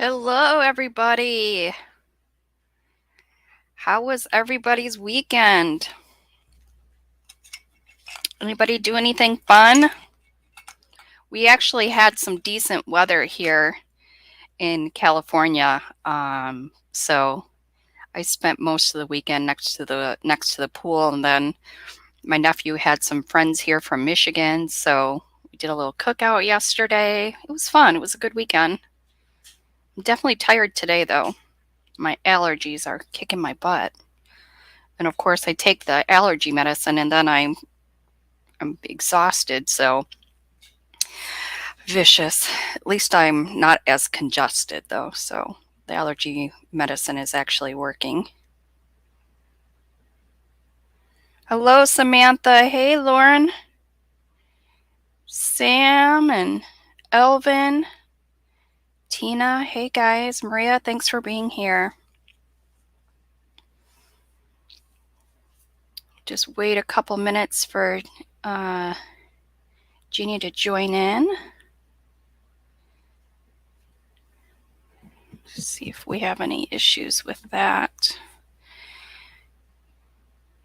Hello, everybody. How was everybody's weekend? Anybody do anything fun? We actually had some decent weather here in California, so I spent most of the weekend next to the pool, and then my nephew had some friends here from Michigan, so we did a little cookout yesterday. It was fun. It was a good weekend. I'm definitely tired today, though. My allergies are kicking my butt. And of course, I take the allergy medicine and then I'm exhausted, so vicious. At least I'm not as congested though, so the allergy medicine is actually working. Hello, Samantha. Hey, Lauren. Sam and Elvin. Tina. Hey, guys. Maria, thanks for being here. Just wait a couple minutes for Jeannie to join in. See if we have any issues with that.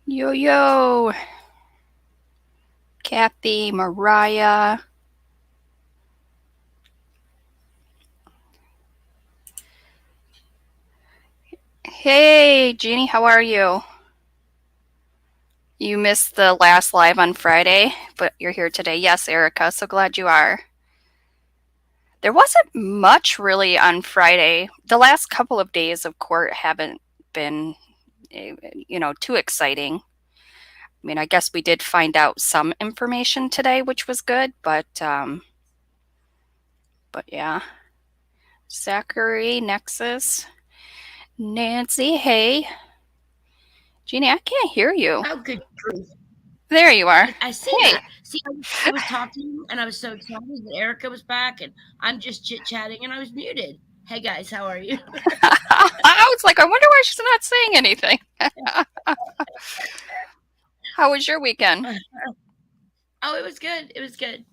Yo, Kathy, Mariah. Hey, Jeannie, how are you? You missed the last live on Friday, but you're here today. Yes, Erica, so glad you are. There wasn't much really on Friday. The last couple of days of court haven't been, too exciting. I mean, I guess we did find out some information today, which was good, but yeah. Zachary, Nexus, Nancy, hey. Jeannie, I can't hear you. Oh, good grief. There you are. I see Hey. that. See, I was talking and I was so excited that Erica was back and I'm just chit chatting and I was muted. Hey guys, how are you? I was like, I wonder why she's not saying anything. How was your weekend? Oh, it was good. It was good.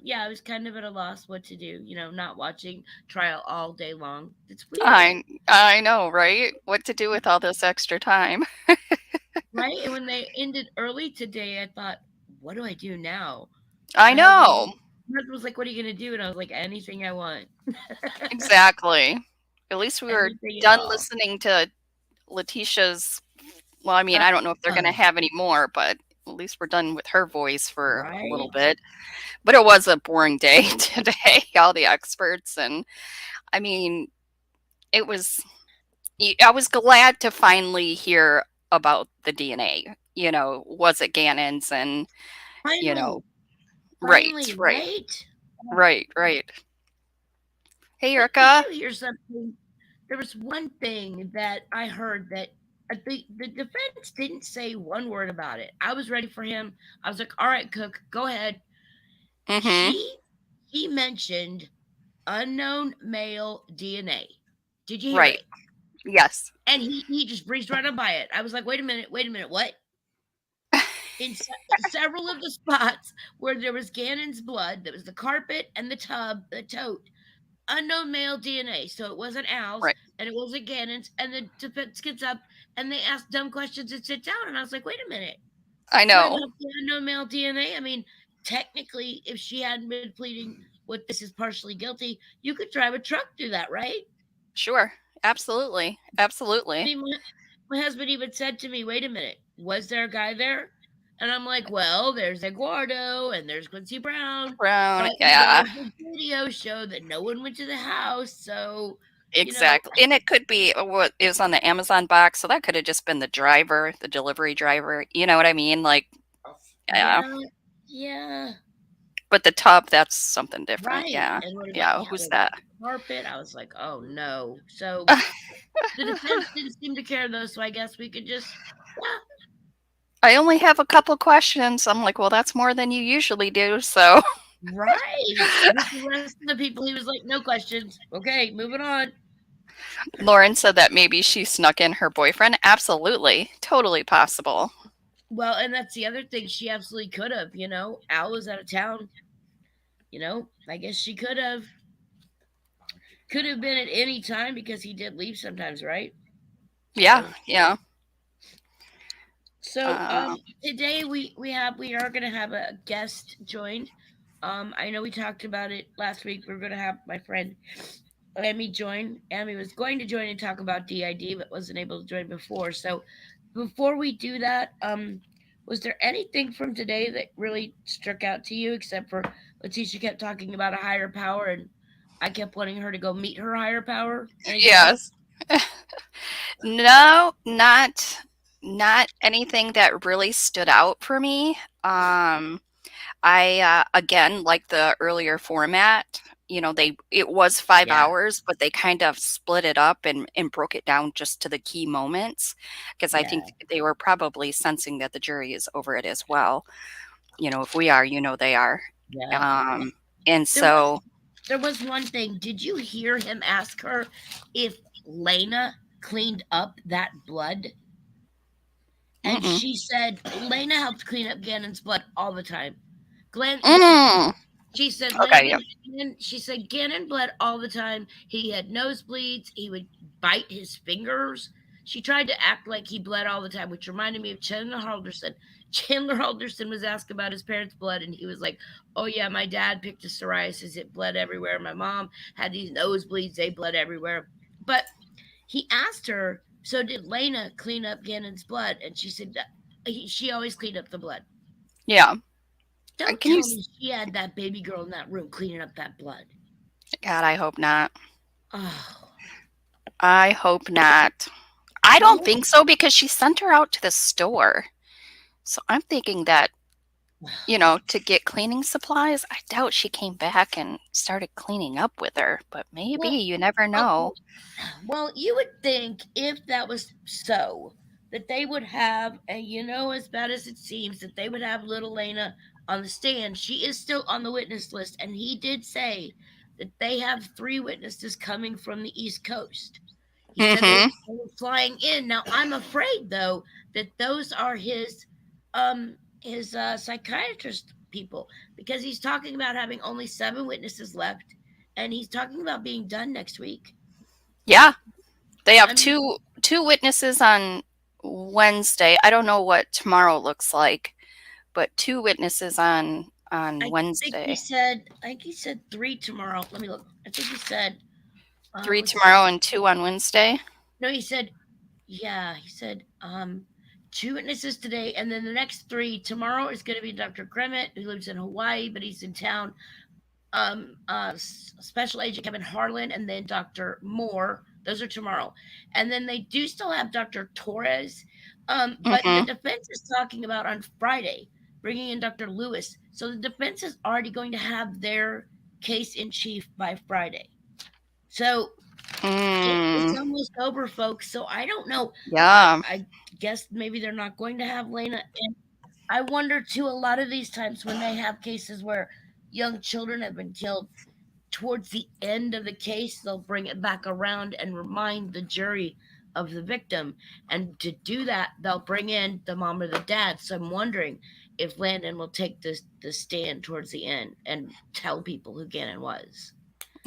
Yeah, I was kind of at a loss what to do, not watching trial all day long. It's weird, I know, right? What to do with all this extra time? right? And when they ended early today, I thought, what do I do now? I My husband know. my husband was like, "What are you gonna do?" And I was like, "Anything I want." Exactly. At least we were Anything at done all. listening to Letitia's. Well, I mean, I don't know if they're going to Uh, have any more, but at least we're done with her voice for a little right? bit. But it was a boring day today, all the experts. And I mean, it was, I was glad to finally hear about the DNA. Was it Gannon's? And, you Finally, know, right, right, right? right. Hey, But did Erica. you hear something? There was one thing that I heard that the defense didn't say one word about it. I was ready for him. I was like, "All right, Cook, go ahead." Mm-hmm. He mentioned unknown male DNA. Did you hear Right. it? Yes. And he just breezed right on by it. I was like, wait a minute, what? In several of the spots where there was Gannon's blood, there was the carpet and the tub, the tote, unknown male DNA. So it wasn't Al's Right. and it wasn't Gannon's. And the defense gets up and they ask dumb questions and sit down. And I was like, wait a minute. I What know. about the unknown male DNA? I mean, technically, if she hadn't been pleading with this is partially guilty, you could drive a truck through that, right? Sure. Absolutely. I Absolutely. mean, my husband even said to me, wait a minute, was there a guy there? And I'm like, well, there's Eduardo and there's Quincy Brown, Brown. but you Yeah. guys' video show that no one went to the house. So, you know, Exactly. And it could be what it was on the Amazon box, so that could have just been the driver, the delivery driver. You know what I mean? Like, yeah. yeah, yeah, But the tub, that's something different. right. Yeah. And Yeah. what Who's about that? the carpet? I was like, oh no. So the defense didn't seem to care though. So I guess we could just, yeah, I only have a couple questions. I'm like, well, that's more than you usually do. So right. With the rest of the people, he was like, no questions. Okay, moving on. Lauren said that maybe she snuck in her boyfriend. Absolutely. Totally possible. Well, and that's the other thing. She absolutely could have, Al was out of town, I guess she could have. could have been at any time because he did leave sometimes, right? Yeah, So yeah. so Uh, today we are gonna have a guest joined. I know we talked about it last week. We're gonna have my friend Amy join. Amy was going to join and talk about DID, but wasn't able to join before. So before we do that, was there anything from today that really struck out to you, except for Letitia kept talking about a higher power and I kept wanting her to go meet her higher power? Anything else? yes. No, not anything that really stood out for me. I again, like the earlier format, it was five Yeah, hours, but they kind of split it up and broke it down just to the key moments because I yeah, think they were probably sensing that the jury is over it as well. If we are, they are. yeah. Um, and There was so, there was one thing. Did you hear him ask her if Lena cleaned up that blood? And mm-mm. she said Lena helped clean up Gannon's blood all the time. Glenn, Mm. she said Okay, yeah, She said Gannon bled all the time. He had nosebleeds. He would bite his fingers. She tried to act like he bled all the time, which reminded me of Chandler Halderson. Chandler Halderson was asked about his parents' blood, and he was like, "Oh yeah, my dad picked a psoriasis. It bled everywhere. My mom had these nosebleeds. They bled everywhere." But he asked her, "So did Lena clean up Gannon's blood?" And she said, "She always cleaned up the blood." yeah. Don't Can you? tell me she had that baby girl in that room cleaning up that blood. God, I hope not. Oh, I hope not. I don't well, think so because she sent her out to the store. So I'm thinking that, to get cleaning supplies, I doubt she came back and started cleaning up with her, but maybe, well, you never okay. know. Well, you would think if that was so, that they would have, and as bad as it seems, that they would have little Lena on the stand. She is still on the witness list, and he did say that they have 3 witnesses coming from the East Coast. He said Mhm. they were flying in. Now, I'm afraid though that those are his psychiatrist people, because he's talking about having only 7 witnesses left, and he's talking about being done next week. Yeah, they I have mean, two witnesses on Wednesday. I don't know what tomorrow looks like, but two witnesses on Wednesday. I think he said 3 tomorrow. Let me look. I think he said, Three let's see. tomorrow and two on Wednesday. No, he said, yeah, he said 2 witnesses today, and then the next 3 tomorrow is going to be Dr. Kremet, who lives in Hawaii, but he's in town. Special Agent Kevin Harlan, and then Dr. Moore. Those are tomorrow. And then they do still have Dr. Torres. But the Mhm. defense is talking about on Friday bringing in Dr. Lewis. So the defense is already going to have their case in chief by Friday. So it's Mm. almost over, folks. So I don't know. Yeah. I guess maybe they're not going to have Lena. And I wonder too, a lot of these times when they have cases where young children have been killed, towards the end of the case, they'll bring it back around and remind the jury of the victim. And to do that, they'll bring in the mom or the dad. So I'm wondering if Landon will take the stand towards the end and tell people who Gannon was.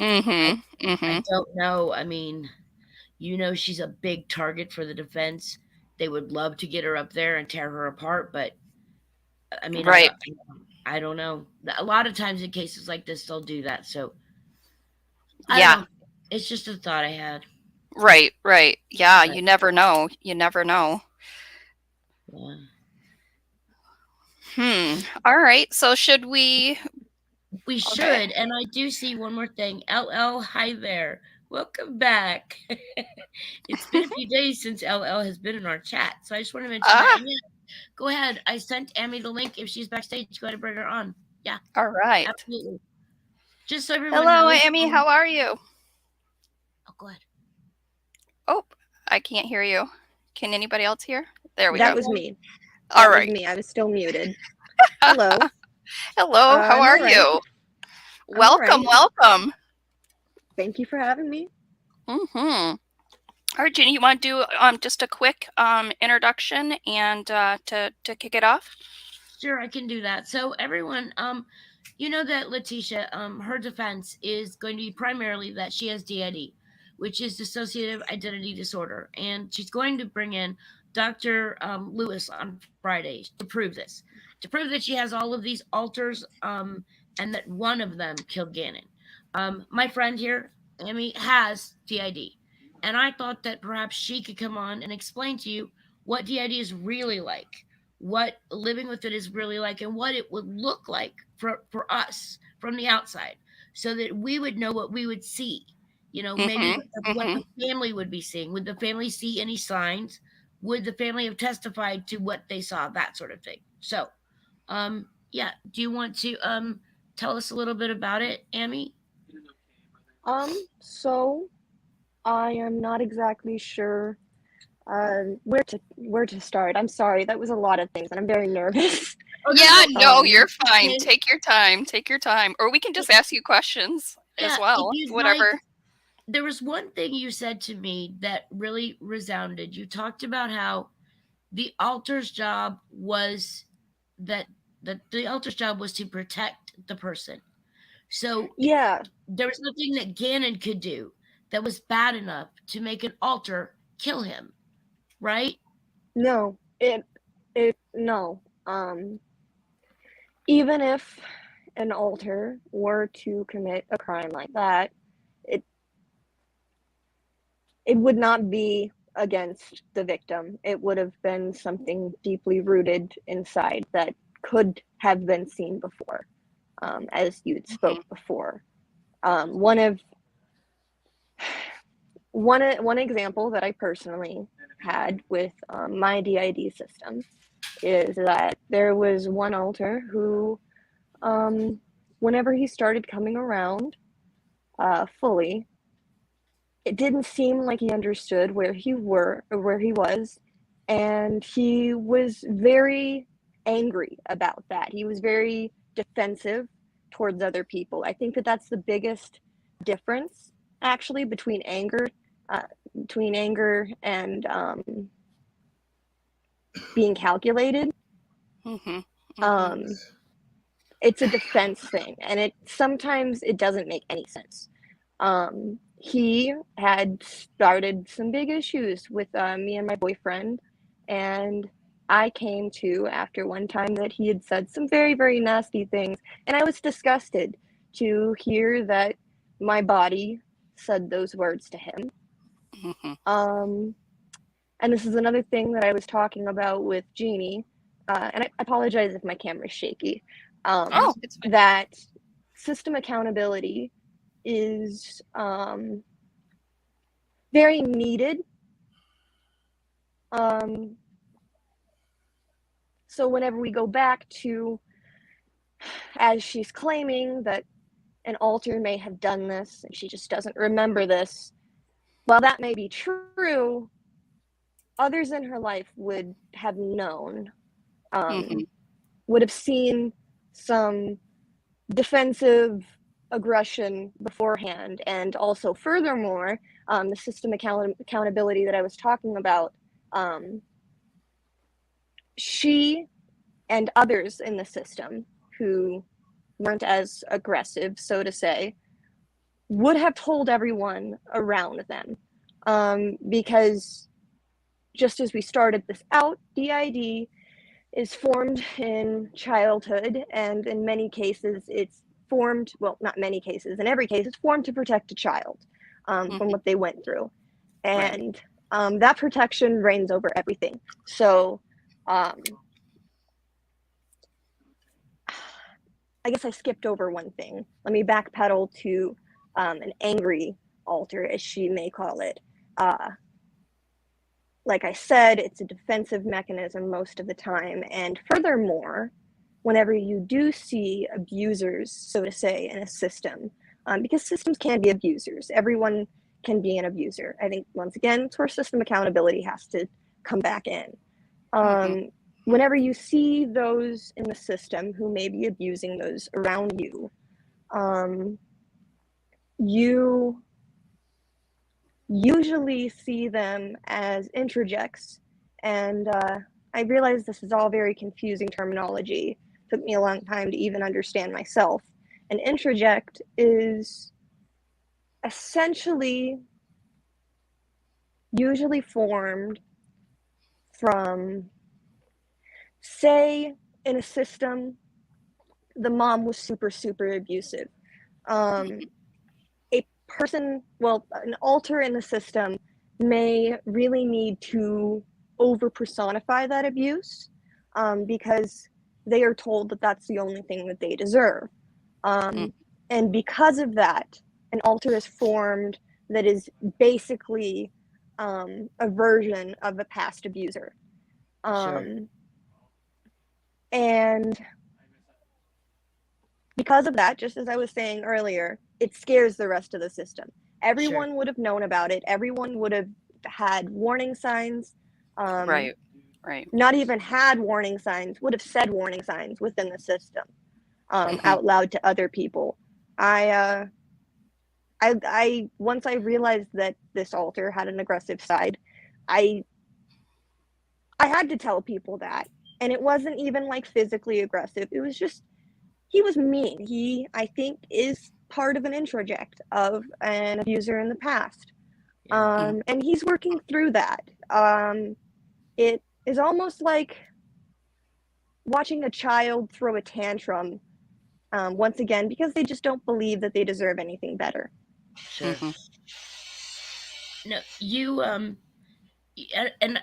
I Mhm. I Mhm. don't know. I mean, she's a big target for the defense. They would love to get her up there and tear her apart, but I mean, Right. I don't know. A lot of times in cases like this, they'll do that. So I don't Yeah. know. It's just a thought I had. Right. Right. Yeah. But You never know. You never know. yeah. All right. So should we? We Okay. should. And I do see one more thing. LL, hi there. Welcome back. It's been a few days since LL has been in our chat. So I just want to mention that. Ah. And yeah, go ahead. I sent Amy the link. If she's backstage, go ahead and bring her on. Yeah, All right. absolutely. Just so everyone Hello, knows. Amy. How are you? Oh, go ahead. Oh, I can't hear you. Can anybody else hear? There we That go. was me. All That was right. me. I was still muted. Hello. Hello. How I'm are all right. you? I'm all Welcome. right. Welcome. Thank you for having me. All right, Jenny. You want to do just a quick introduction and to kick it off? Sure, I can do that. So everyone, You know that Letitia, her defense is going to be primarily that she has DID, which is dissociative identity disorder, and she's going to bring in Dr. Lewis on Friday to prove this, to prove that she has all of these alters, and that one of them killed Gannon. My friend here, Amy, has DID, and I thought that perhaps she could come on and explain to you what DID is really like, what living with it is really like, and what it would look like for us from the outside, so that we would know what we would see. You know, maybe what the family would be seeing. Would the family see any signs? Would the family have testified to what they saw? That sort of thing. So, yeah. Do you want to tell us a little bit about it, Amy? So I am not exactly sure where to start. I'm sorry, that was a lot of things, and I'm very nervous. Oh, Yeah, no, you're fine. okay. Take your time. Take your time. Or we can just ask you questions as Yeah, well. if you'd Whatever. like, there was one thing you said to me that really resounded. You talked about how the altar's job was that the altar's job was to protect the person. So Yeah, there was nothing that Gannon could do that was bad enough to make an altar kill him, right? no, no. Even if an alter were to commit a crime like that, it it would not be against the victim. It would have been something deeply rooted inside that could have been seen before, as you'd spoke before. One example that I personally had with my DID system is that there was one alter who, whenever he started coming around fully, it didn't seem like he understood where he was, and he was very angry about that. He was very defensive towards other people. I think that that's the biggest difference, actually, between anger and being calculated. It's a defense thing, and sometimes it doesn't make any sense. He had started some big issues with me and my boyfriend, and I came to after one time that he had said some very, very nasty things, and I was disgusted to hear that my body said those words to him. And this is another thing that I was talking about with Jeannie, and I apologize if my camera's shaky. It's fine. That system accountability is very needed. So whenever we go back to, as she's claiming that an alter may have done this and she just doesn't remember this, while that may be true, others in her life would have known, would have seen some defensive aggression beforehand. And also, furthermore, the system accountability that I was talking about, she and others in the system who weren't as aggressive, so to say, would have told everyone around them. Because just as we started this out, DID is formed in childhood, and in many cases it's formed, well, not many cases, in every case it's formed to protect a child from what they went through. And that protection reigns over everything. So I guess I skipped over one thing. Let me backpedal to an angry alter, as she may call it. Like I said, it's a defensive mechanism most of the time. And furthermore, whenever you do see abusers, so to say, in a system, because systems can be abusers, everyone can be an abuser. I think, once again, it's where system accountability has to come back in. Whenever you see those in the system who may be abusing those around you, you usually see them as introjects. And I realize this is all very confusing terminology. It took me a long time to even understand myself. An introject is essentially usually formed from, say, in a system, the mom was super, super abusive. A person, well, an alter in the system may really need to over personify that abuse because they are told that that's the only thing that they deserve. And because of that, an alter is formed that is basically a version of a past abuser. Sure. And because of that, just as I was saying earlier, it scares the rest of the system. Everyone would have known about it. Everyone would have had warning signs. Right. Not even had warning signs, would have said warning signs within the system out loud to other people. I once I realized that this alter had an aggressive side, I had to tell people that. And it wasn't even like physically aggressive. It was just, he was mean. He, I think, is part of an introject of an abuser in the past. And he's working through that. It is almost like watching a child throw a tantrum once again because they just don't believe that they deserve anything better. Sure. No, you and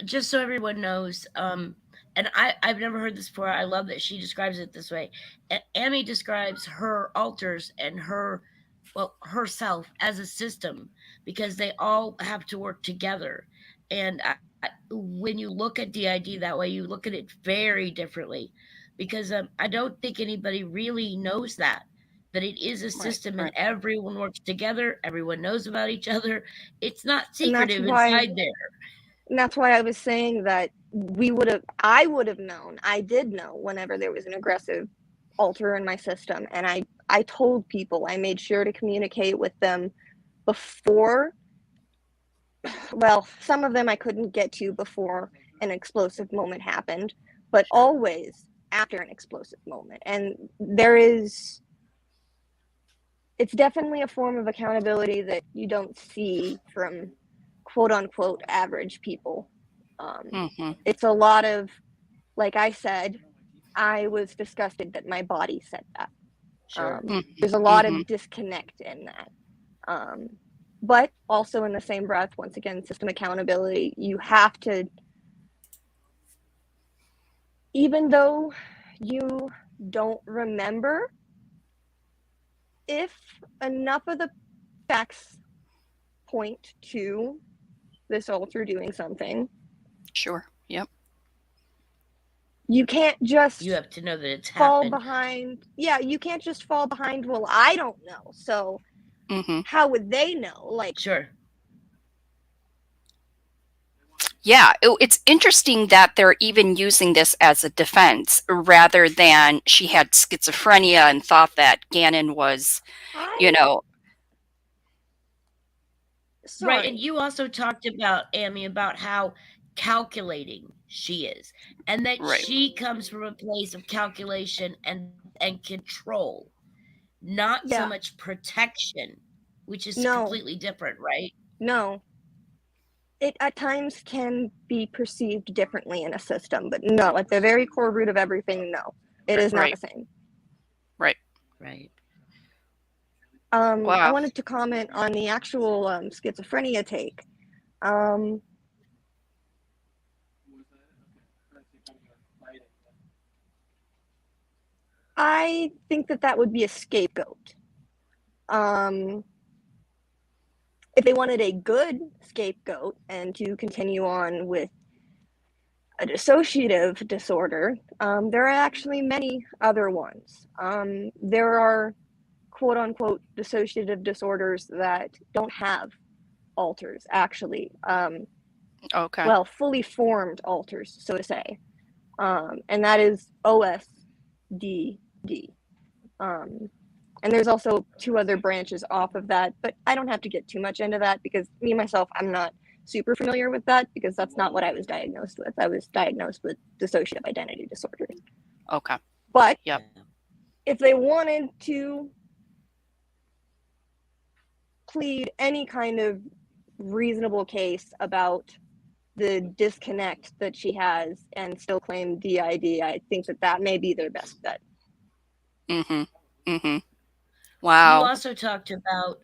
just so everyone knows, and I've never heard this before. I love that she describes it this way. Amy describes her alters and herself as a system because they all have to work together. And when you look at DID that way, you look at it very differently because I don't think anybody really knows that it is a system and everyone works together. Everyone knows about each other. It's not secretive inside there. And that's why I was saying that I would have known. I did know whenever there was an aggressive alter in my system. And I told people, I made sure to communicate with them before. Well, some of them I couldn't get to before an explosive moment happened, but always after an explosive moment. And it's definitely a form of accountability that you don't see from quote unquote average people. It's a lot of, like I said, I was disgusted that my body said that. There's a lot of disconnect in that. But also in the same breath, once again, system accountability, you have to, even though you don't remember, if enough of the facts point to this alter doing something. Sure. Yep. You can't just you have to know that it's fall happened. behind. Yeah, you can't just fall behind, well, I don't know. So how would they know? Like, sure. Yeah, it's interesting that they're even using this as a defense rather than she had schizophrenia and thought that Gannon was, Sorry. Right, and you also talked about, Amy, about how calculating she is, and that she comes from a place of calculation and control, not so much protection, which is completely different, right? No. It at times can be perceived differently in a system, but no, at the very core root of everything, no. It is not the same. Right. I wanted to comment on the actual schizophrenia take. I think that would be a scapegoat. If they wanted a good scapegoat and to continue on with a dissociative disorder, there are actually many other ones. There are quote unquote dissociative disorders that don't have alters, actually. Well, fully formed alters, so to say. And that is OSDD. And there's also two other branches off of that, but I don't have to get too much into that because me, myself, I'm not super familiar with that because that's not what I was diagnosed with. I was diagnosed with dissociative identity disorder. Okay. But if they wanted to plead any kind of reasonable case about the disconnect that she has and still claim DID, I think that may be their best bet. Mm-hmm. Mm-hmm. You Wow. also talked about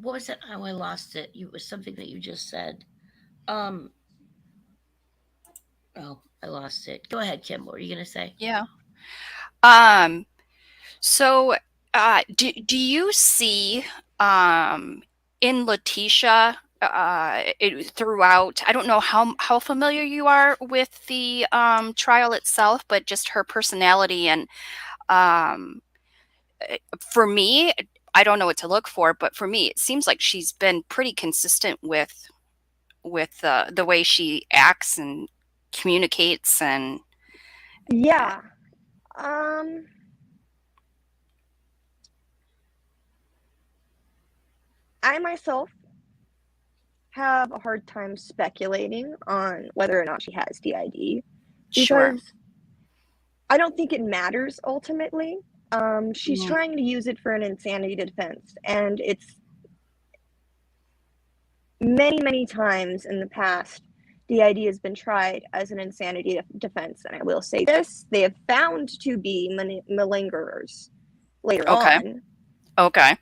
what was it? Oh, I lost it. It was something that you just said. Oh, I lost it. Go ahead, Kim. What were you gonna say? Yeah. So do you see in Letitia throughout, I don't know how familiar you are with the trial itself, but just her personality and um, for me, I don't know what to look for, but for me, it seems like she's been pretty consistent with the way she acts and communicates and Yeah. I myself have a hard time speculating on whether or not she has DID sure. because I don't think it matters ultimately. She's Mm, trying to use it for an insanity defense, and it's many times in the past, DID has been tried as an insanity defense. And I will say this, they have found to be malingerers later okay. on. Okay.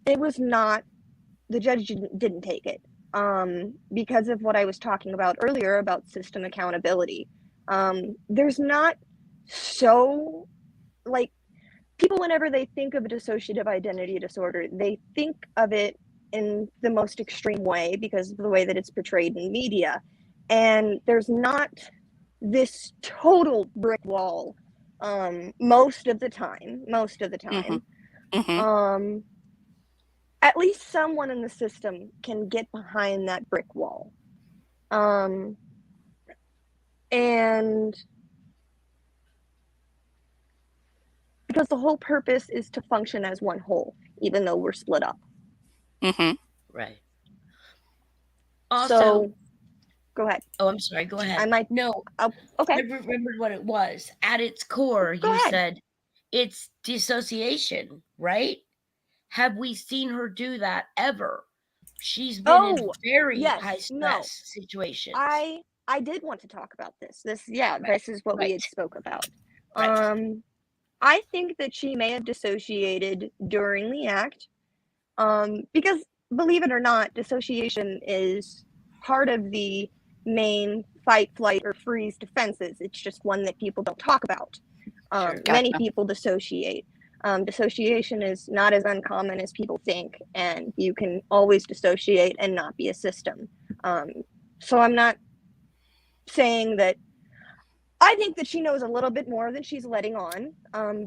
It was not, the judge didn't take it because of what I was talking about earlier about system accountability. There's not so, like, people, whenever they think of a dissociative identity disorder, they think of it in the most extreme way because of the way that it's portrayed in media. And there's not this total brick wall most of the time. Mm-hmm. Mm-hmm. At least someone in the system can get behind that brick wall. And because the whole purpose is to function as one whole, even though we're split up. Mm-hmm. Right. Also, So, go ahead. oh, I'm sorry. Go ahead. I might. No, Okay. I remembered what it was. At its core, Go you ahead. said it's dissociation, right? Have we seen her do that ever? She's been in very high stress situations. I did want to talk about this. This is what we had spoke about. Right. I think that she may have dissociated during the act. Because believe it or not, dissociation is part of the main fight, flight, or freeze defenses. It's just one that people don't talk about. Sure. Many Gotcha. people dissociate. Dissociation is not as uncommon as people think, and you can always dissociate and not be a system. So I'm not saying that. I think that she knows a little bit more than she's letting on,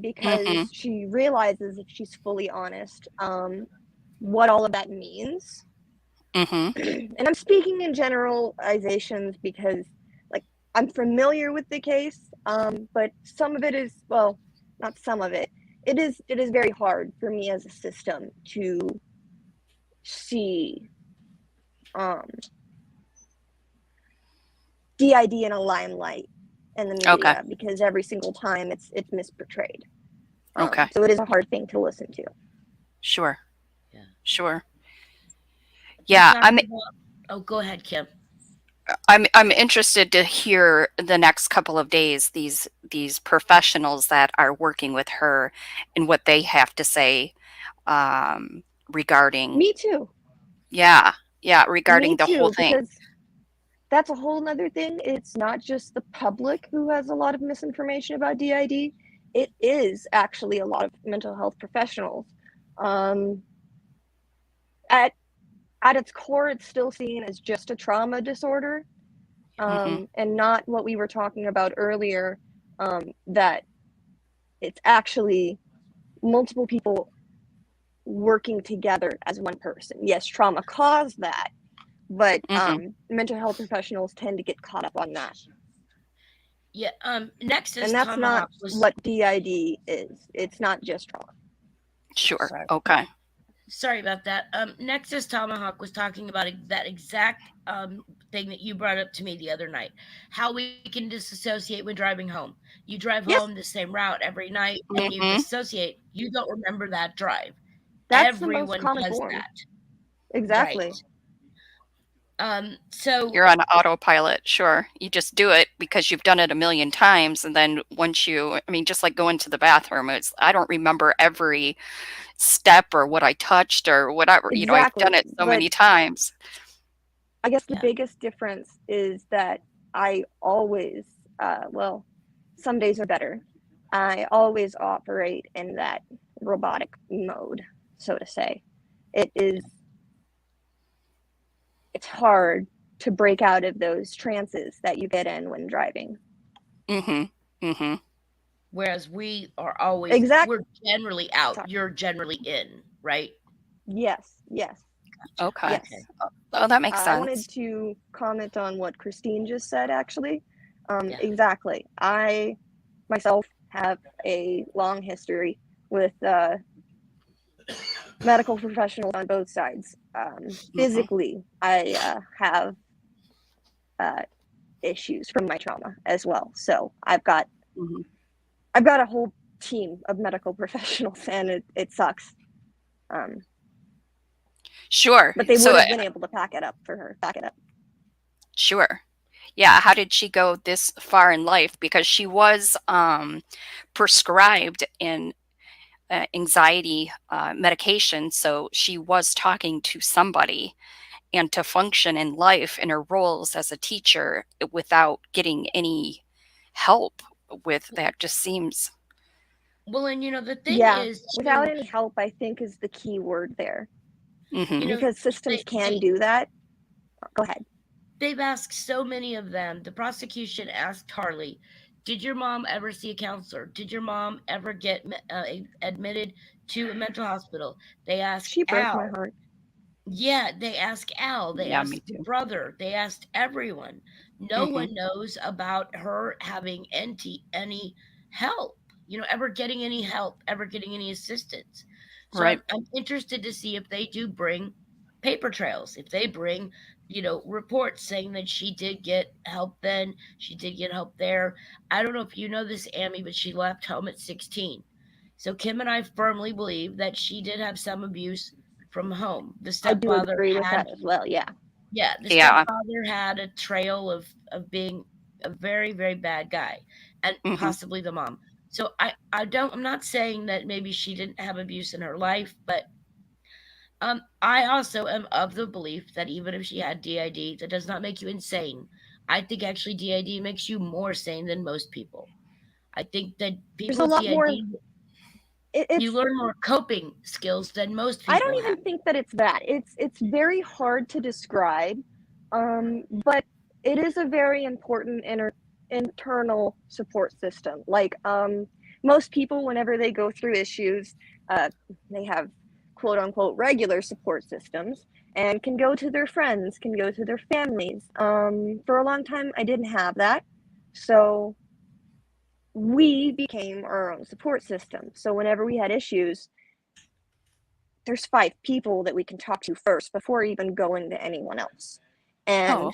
because Mm-hmm. she realizes, if she's fully honest, what all of that means. Mm-hmm. And I'm speaking in generalizations because, like, I'm familiar with the case, but some of it is, well, not some of it. It is very hard for me as a system to see DID in a limelight in the Okay. media because every single time it's misportrayed. Okay. So it is a hard thing to listen to. Sure. Yeah. Sure. You Yeah. talked about, oh, go ahead, Kim. I'm interested to hear the next couple of days these professionals that are working with her and what they have to say regarding. Me too. Yeah. Regarding Me the whole too, thing. because that's a whole nother thing. It's not just the public who has a lot of misinformation about DID. It is actually a lot of mental health professionals. At its core, it's still seen as just a trauma disorder, Mm-hmm. and not what we were talking about earlier, that it's actually multiple people working together as one person. Yes, trauma caused that, but Mm-hmm. mental health professionals tend to get caught up on that. Yeah. Next is And that's not Tomahawk was. what DID is. It's not just trauma. Sure. Sorry. Okay. Sorry about that. Next is Tomahawk was talking about that exact thing that you brought up to me the other night. How we can disassociate when driving home. You drive Yes. home the same route every night and you Mm-hmm. dissociate. You don't remember that drive. That's the most everyone common does form. that. Exactly. Right. So You're on autopilot, sure. You just do it because you've done it a million times, and then once I mean, just like going to the bathroom, I don't remember every step or what I touched or whatever. I've done Exactly. it so But many times. I guess the Yeah. biggest difference is that I always, well, some days are better. I always operate in that robotic mode, so to say. It's hard to break out of those trances that you get in when driving. Mm-hmm. Mm-hmm. whereas we are always Exactly. we're generally out, you're generally in, right? Yes, yes, Okay. yes. Okay. Oh, that makes I wanted sense. to comment on what Christine just said, actually. Yeah. Exactly. I myself have a long history with medical professionals on both sides. Physically, I have issues from my trauma as well. So Mhm. I've got a whole team of medical professionals, and it sucks. Sure. But they would So, have been able to pack it up for her. Back it up. sure. Yeah. How did she go this far in life? Because she was prescribed in anxiety medication. So she was talking to somebody, and to function in life in her roles as a teacher without getting any help with that just seems. Well, and the thing Yeah, is without too, any help, I think is the key word there, you Hmm. know, because systems they, can they do that. Go ahead. they've asked so many of them. The prosecution asked Harley, "Did your mom ever see a counselor? Did your mom ever get admitted to a mental hospital?" They asked She broke my Al. heart. Yeah, they asked Al, they Yeah, me asked the too. brother, they asked everyone. No Hmm. one knows about her having any help, ever getting any help, ever getting any assistance. So Right. I'm interested to see if they do bring paper trails, if they bring, reports saying that she did get help then, she did get help there. I don't know if you know this, Amy, but she left home at 16. So Kim and I firmly believe that she did have some abuse from home. The I do stepfather agree with had, that as well. Yeah. yeah, the Yeah. stepfather had a trail of being a very, very bad guy, and Hmm. possibly the mom. So I'm not saying that maybe she didn't have abuse in her life, but I also am of the belief that even if she had DID, that does not make you insane. I think actually DID makes you more sane than most people. I think that There's people a with lot more. DID, you It's. learn more coping skills than most I people don't have. even think that it's that. It's very hard to describe, but it is a very important internal support system. Like most people, whenever they go through issues, they have quote unquote regular support systems and can go to their friends, can go to their families. For a long time, I didn't have that, so we became our own support system. So whenever we had issues, there's 5 people that we can talk to first before even going to anyone else. Oh, And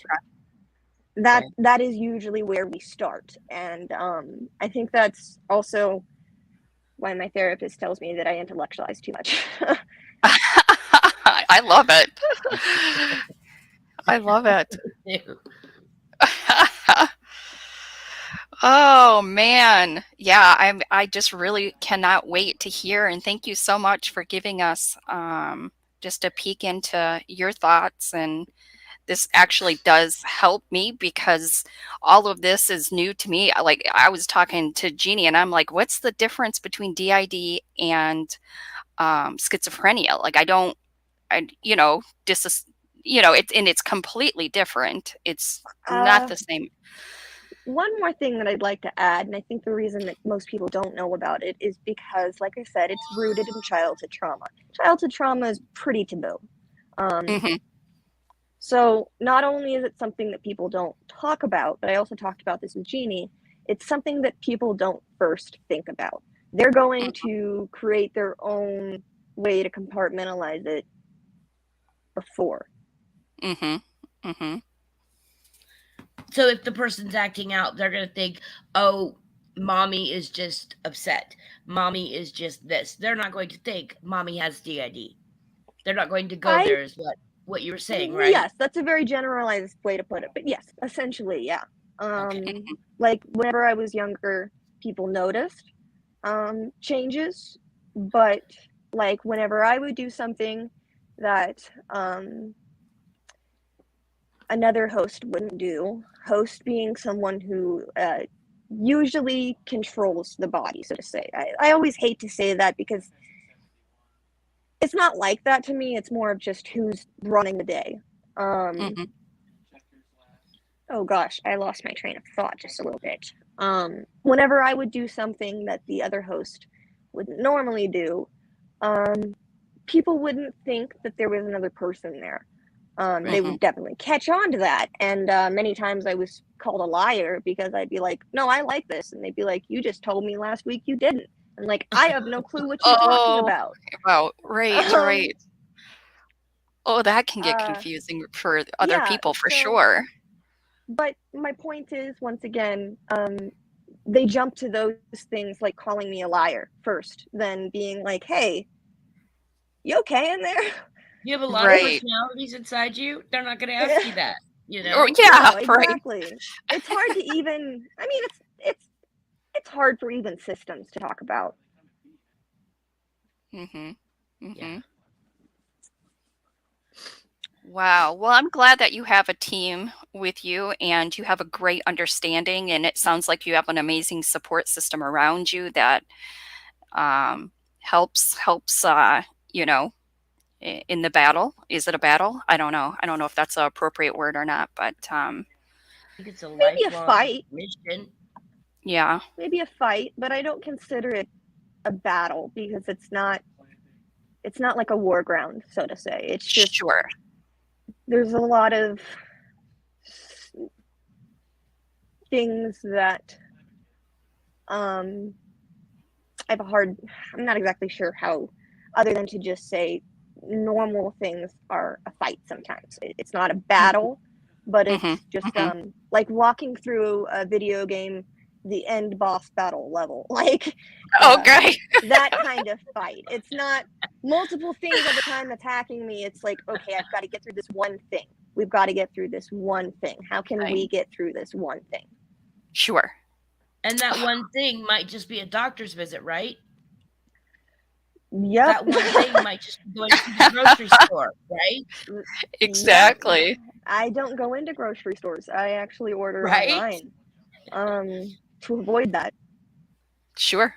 okay. that is usually where we start. And I think that's also why my therapist tells me that I intellectualize too much. I love it. I love it. Oh man. Yeah, I just really cannot wait to hear, and thank you so much for giving us just a peek into your thoughts. And this actually does help me because all of this is new to me. Like I was talking to Jeannie and I'm like, what's the difference between DID and schizophrenia? Like I don't I it's completely different. It's not uh, the same. One more thing that I'd like to add, and I think the reason that most people don't know about it is because, like I said, it's rooted in childhood trauma. Childhood trauma is pretty taboo. Um, Hmm. So not only is it something that people don't talk about, but I also talked about this with Jeannie, it's something that people don't first think about. They're going to create their own way to compartmentalize it before. Hmm. Hmm. So if the person's acting out, they're going to think, oh, mommy is just upset. Mommy is just this. They're not going to think mommy has DID. They're not going to go I there is what you were saying, right? Yes, that's a very generalized way to put it, but yes, essentially, yeah. Okay. Like whenever I was younger, people noticed changes, but like whenever I would do something that another host wouldn't do, host being someone who usually controls the body, so to say. I always hate to say that because it's not like that to me. It's more of just who's running the day. Hmm. Oh gosh, I lost my train of thought just a little bit. Whenever I would do something that the other host wouldn't normally do, people wouldn't think that there was another person there. They Hmm. would definitely catch on to that. And many times I was called a liar because I'd be like, no, I like this. And they'd be like, you just told me last week you didn't. And like, I have no clue what you're talking Oh, about. wow. Right, Um, right. Oh, that can get uh, confusing for other yeah, people for so, sure. but my point is, once again, they jump to those things like calling me a liar first, then being like, hey, you okay in there? You have a lot of Right. personalities inside you. They're not going to ask you that, Or No, yeah, right. exactly. It's hard to even, I mean, it's hard for even systems to talk about. Hmm. Yeah. Hmm. Wow. Well, I'm glad that you have a team with you and you have a great understanding, and it sounds like you have an amazing support system around you that um, helps you know, in the battle. Is it a battle? I don't know. I don't know if that's an appropriate word or not, but I think it's a Maybe a lifelong fight, mission. yeah, but I don't consider it a battle because it's not like a war ground, so to say. It's just sure. there's a lot of things that um I have a hard I'm not exactly sure how other than to just say normal things are a fight sometimes. It's not a battle, but Hmm. it's just Hmm. like walking through a video game the end boss battle level. Like uh Okay. that kind of fight. It's not multiple things at a time attacking me. It's like, okay, I've got to get through this one thing. We've got to get through this one thing. How can we Fine. get through this one thing? Sure. And that one thing might just be a doctor's visit, right? Yep. That one thing might just be going to the grocery store, right? Yep. Exactly. I don't go into grocery stores. I actually order Right? online to avoid that. Sure.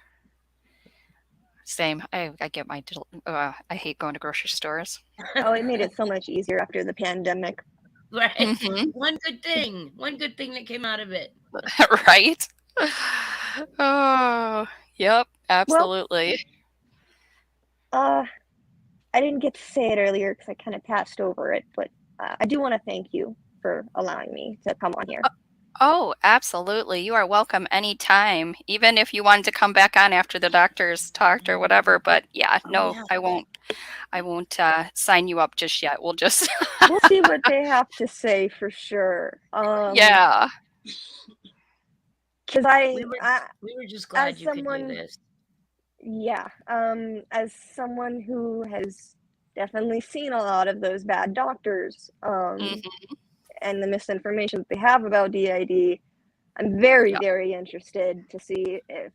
Same. I get I hate going to grocery stores. Oh, it made it so much easier after the pandemic. Right. Hmm. One good thing. One good thing that came out of it. Right? Oh, yep, Well, absolutely. uh, I didn't get to say it earlier because I kind of passed over it, but I do want to thank you for allowing me to come on here. Oh, absolutely. You are welcome anytime, even if you wanted to come back on after the doctor's talked or whatever. But yeah, Oh, no, yeah. I won't. I won't sign you up just yet. We'll just, We'll see what they have to say for sure. yeah. Because We were just as glad you could do someone, this. yeah, as someone who has definitely seen a lot of those bad doctors, Hmm. and the misinformation that they have about DID, I'm very, Yeah. very interested to see if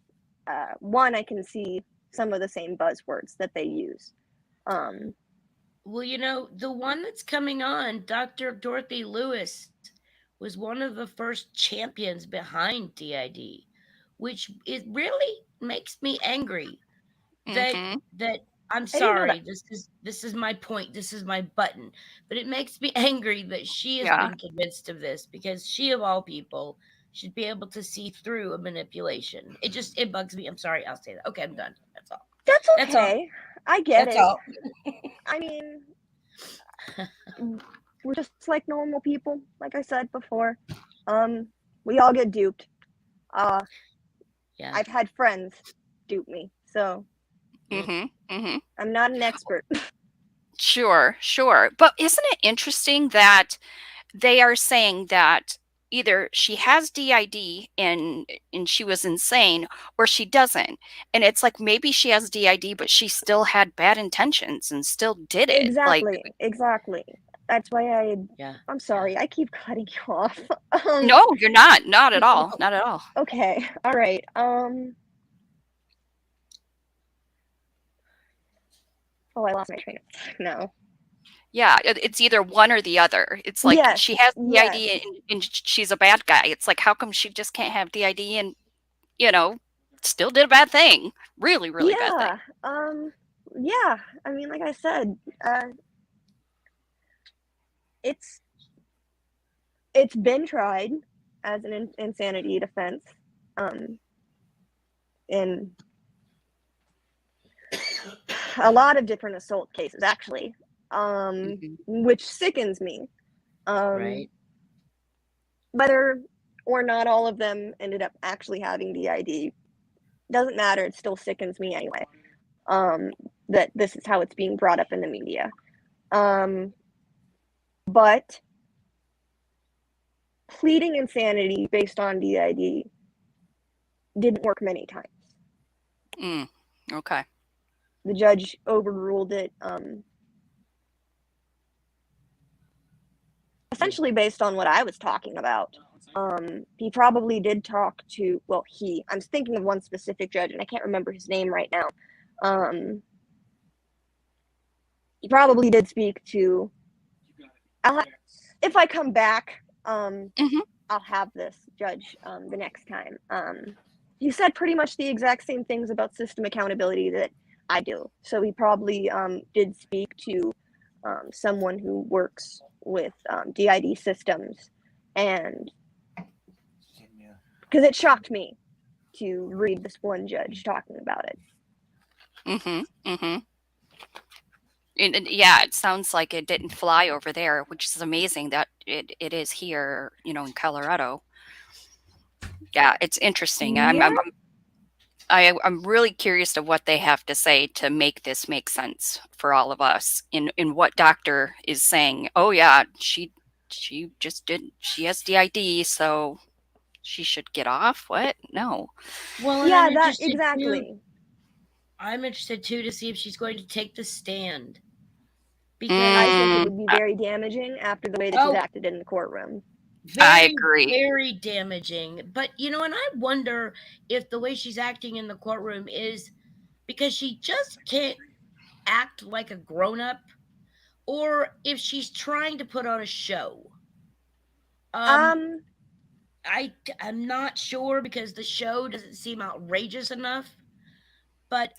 one, I can see some of the same buzzwords that they use. Um, Well, the one that's coming on, Dr. Dorothy Lewis, was one of the first champions behind DID, which it really makes me angry that Hmm. that I'm I didn't know that. sorry, this is my point, this is my button, but it makes me angry that she has Yeah. been convinced of this because she of all people should be able to see through a manipulation. It bugs me. I'm sorry, I'll say that. Okay, I'm done. That's all. That's That's all. okay. I get That's it. all. I mean, we're just like normal people, like I said before. Um, we all get duped. Uh, Yeah. I've had friends dupe me, so Mm. Hmm. Hmm. I'm not an expert. Sure, sure. But isn't it interesting that they are saying that, either she has DID and she was insane, or she doesn't. And it's like, maybe she has DID, but she still had bad intentions and still did it. Exactly. That's why Yeah. I'm sorry, I keep cutting you off. No, you're not at all. Not at all. Okay, all right. Oh, I lost my train of thought now. Yeah, it's either one or the other. It's like Yes, she has yes. DID and she's a bad guy. It's like, how come she just can't have DID and, still did a bad thing? Really, really bad thing. Yeah. I mean, like I said, it's been tried as an insanity defense, in a lot of different assault cases, actually, which sickens me. Right. Whether or not all of them ended up actually having DID doesn't matter. It still sickens me anyway. That this is how it's being brought up in the media. But pleading insanity based on DID didn't work many times. Okay. The judge overruled it, essentially based on what I was talking about. He probably did talk to, I'm thinking of one specific judge, and I can't remember his name right now. He probably did speak to, if I come back, I'll have this judge the next time. He said pretty much the exact same things about system accountability that I do. So he probably did speak to someone who works with DID systems, and because it shocked me to read this one judge talking about it. And yeah, it sounds like it didn't fly over there, which is amazing that it is here, in Colorado. Yeah, it's interesting. Yeah. I'm really curious to what they have to say to make this make sense for all of us. In what doctor is saying, oh yeah, she just didn't. She has DID, so she should get off. What? No. Well, yeah, that exactly. I'm interested too to see if she's going to take the stand. Because I think it would be very damaging after the way that she's acted in the courtroom. I agree. Very damaging. But, and I wonder if the way she's acting in the courtroom is because she just can't act like a grown-up, or if she's trying to put on a show. I'm not sure, because the show doesn't seem outrageous enough. But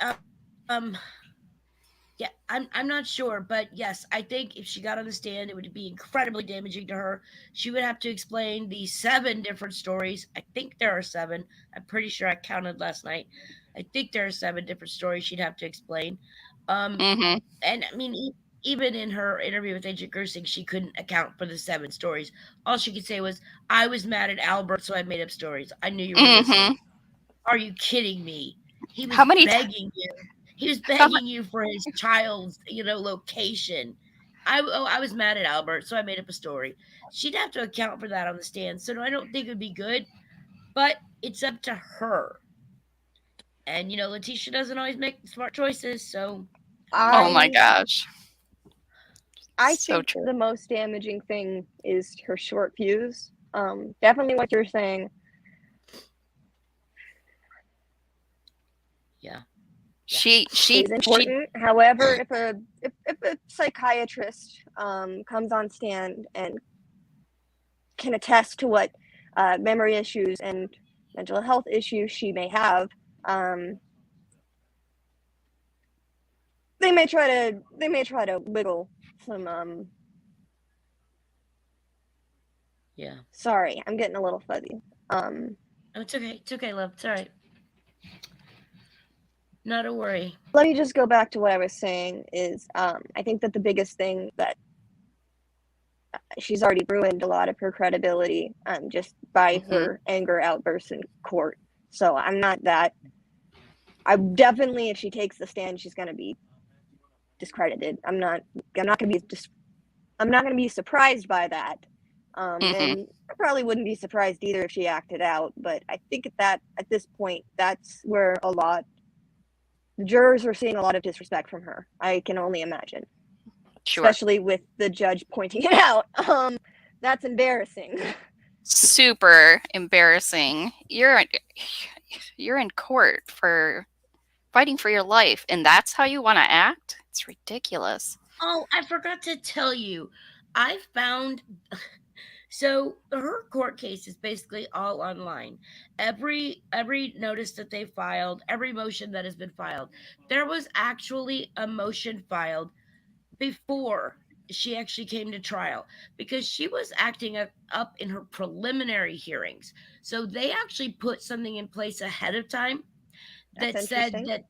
yeah, I'm not sure, but yes, I think if she got on the stand, it would be incredibly damaging to her. She would have to explain the 7 different stories. I think there are 7. I'm pretty sure I counted last night. I think there are 7 different stories she'd have to explain. And I mean, even in her interview with Agent Gersing, she couldn't account for the 7 stories. All she could say was, "I was mad at Albert, so I made up stories. I knew you were listening." Are you kidding me? He was begging you. He was begging you for his child's, location. I was mad at Albert, so I made up a story. She'd have to account for that on the stand. So I don't think it would be good, but it's up to her. And, Letitia doesn't always make smart choices, so. Oh my gosh. I think the most damaging thing is her short fuse. Definitely what you're saying. Yeah. She's important. However, if a psychiatrist comes on stand and can attest to what memory issues and mental health issues she may have, they may try to wiggle some. Yeah. Sorry, I'm getting a little fuzzy. Oh, it's okay. It's okay, love. It's all right. Not a worry. Let me just go back to what I was saying is I think that the biggest thing that she's already ruined a lot of her credibility just by her anger outbursts in court. So I definitely, if she takes the stand, she's going to be discredited. I'm not going to be surprised by that. And I probably wouldn't be surprised either if she acted out, but I think at this point, that's where the jurors were seeing a lot of disrespect from her. I can only imagine. Sure. Especially with the judge pointing it out. That's embarrassing. Super embarrassing. You're in court for fighting for your life, and that's how you want to act? It's ridiculous. Oh, I forgot to tell you. I found so her court case is basically all online. Every notice that they filed, every motion that has been filed, there was actually a motion filed before she actually came to trial because she was acting up in her preliminary hearings. So they actually put something in place ahead of time that said that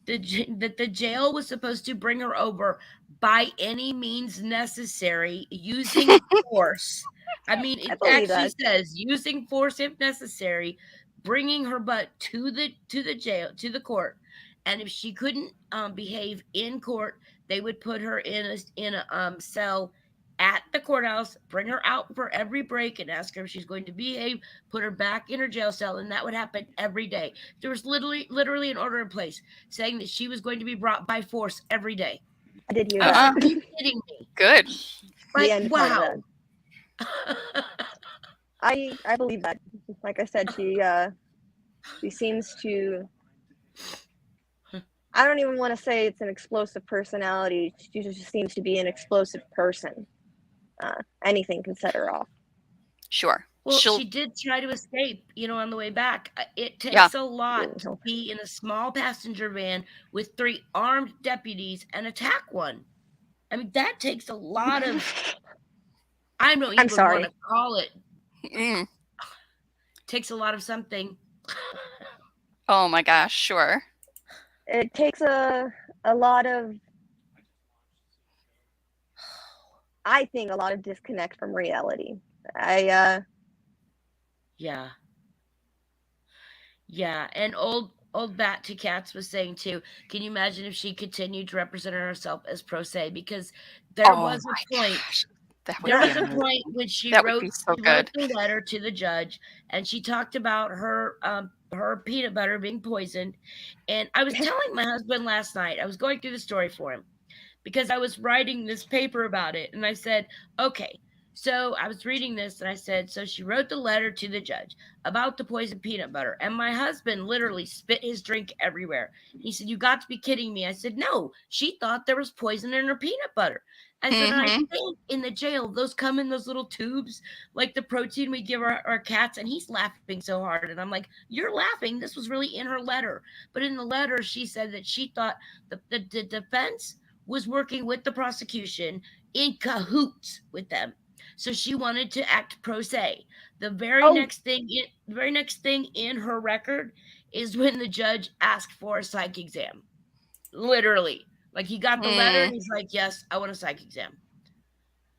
that the jail was supposed to bring her over by any means necessary using force. I mean, it actually says using force if necessary, bringing her butt to the jail, to the court. And if she couldn't behave in court, they would put her in a cell at the courthouse, bring her out for every break and ask her if she's going to behave, put her back in her jail cell, and that would happen every day. There was literally an order in place saying that she was going to be brought by force every day. I did hear that. Are you kidding me? Good. Like, wow. I believe that. Like I said, she seems to. I don't even want to say it's an explosive personality. She just seems to be an explosive person. Anything can set her off. Sure. Well, she did try to escape, on the way back. It takes a lot to be in a small passenger van with 3 armed deputies and attack one. I mean, that takes a lot of. I don't even want to call it. Takes a lot of something. Oh my gosh, sure. It takes a lot of. I think a lot of disconnect from reality. Yeah. Yeah, and old Bat to Cats was saying too, can you imagine if she continued to represent herself as pro se? Because there was a point. There was a point when she wrote the letter to the judge, and she talked about her peanut butter being poisoned. And I was telling my husband last night, I was going through the story for him because I was writing this paper about it, and I said, okay. So I was reading this and I said, so she wrote the letter to the judge about the poisoned peanut butter. And my husband literally spit his drink everywhere. He said, you got to be kidding me. I said, no, she thought there was poison in her peanut butter. I said, and I think in the jail, those come in those little tubes, like the protein we give our cats. And he's laughing so hard. And I'm like, you're laughing. This was really in her letter. But in the letter, she said that she thought the defense was working with the prosecution in cahoots with them. So she wanted to act pro se. The very next thing in her record is when the judge asked for a psych exam. Literally. Like he got the letter and he's like, yes, I want a psych exam.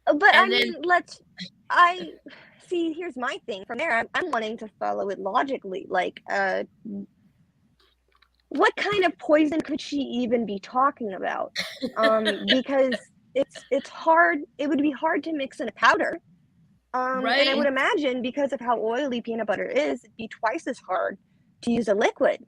But and I see, here's my thing. From there, I'm wanting to follow it logically. Like, what kind of poison could she even be talking about? Because it's hard. It would be hard to mix in a powder. Right. And I would imagine because of how oily peanut butter is, it'd be twice as hard to use a liquid.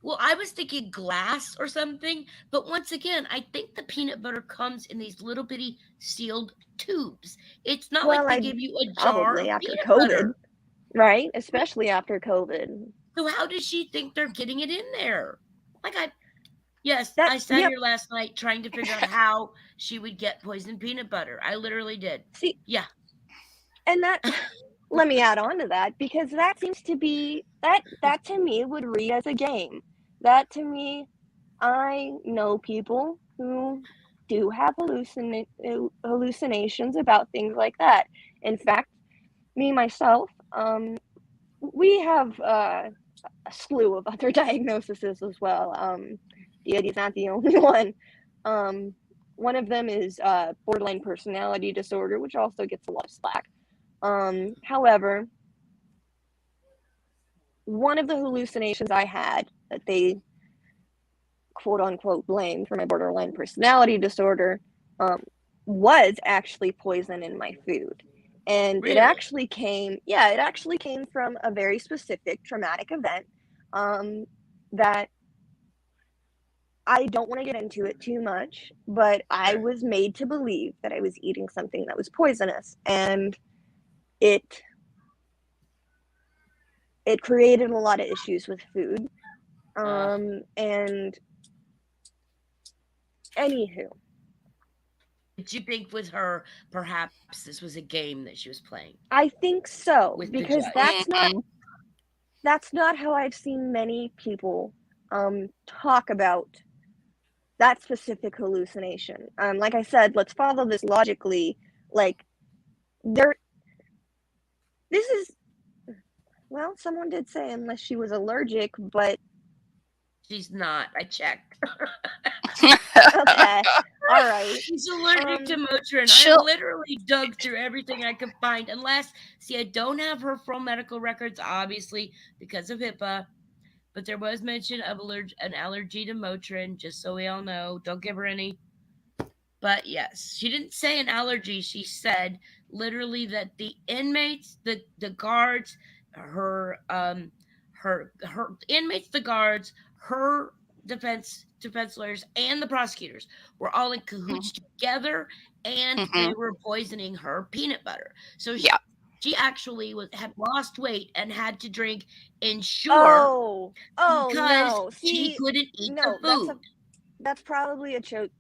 Well, I was thinking glass or something, but once again, I think the peanut butter comes in these little bitty sealed tubes. It's not like they give you a jar of after peanut COVID, butter. Right? Especially after COVID. So how does she think they're getting it in there? Like I sat here last night trying to figure out how she would get poisoned peanut butter. I literally did. See, yeah. And that, let me add on to that, because that seems to be, that to me would read as a game. That to me, I know people who do have hallucinations about things like that. In fact, me, myself, we have a slew of other diagnoses as well. DID is not the only one. One of them is borderline personality disorder, which also gets a lot of slack. However, one of the hallucinations I had that they quote unquote blamed for my borderline personality disorder was actually poison in my food. And it Really? actually came, from a very specific traumatic event, that I don't want to get into it too much, but I Sure. was made to believe that I was eating something that was poisonous, and it it created a lot of issues with food. Uh, And anywho, did you think with her, perhaps this was a game that she was playing I think so, with the because judge? that's not how I've seen many people talk about that specific hallucination. Like I said, let's follow this logically. Like, there this is, well, someone did say unless she was allergic, but She's not. I checked. okay. All right. She's allergic to Motrin. I She'll literally dug through everything I could find. Unless, see, I don't have her full medical records, obviously, because of HIPAA. But there was mention of an allergy to Motrin, just so we all know. Don't give her any. But yes, she didn't say an allergy. She said literally that the inmates, the guards, her inmates, the guards, her defense lawyers, and the prosecutors were all in cahoots together, and they were poisoning her peanut butter. So yeah. she actually had lost weight and had to drink Ensure Oh because no. she See, couldn't eat the no, food. that's probably a joke.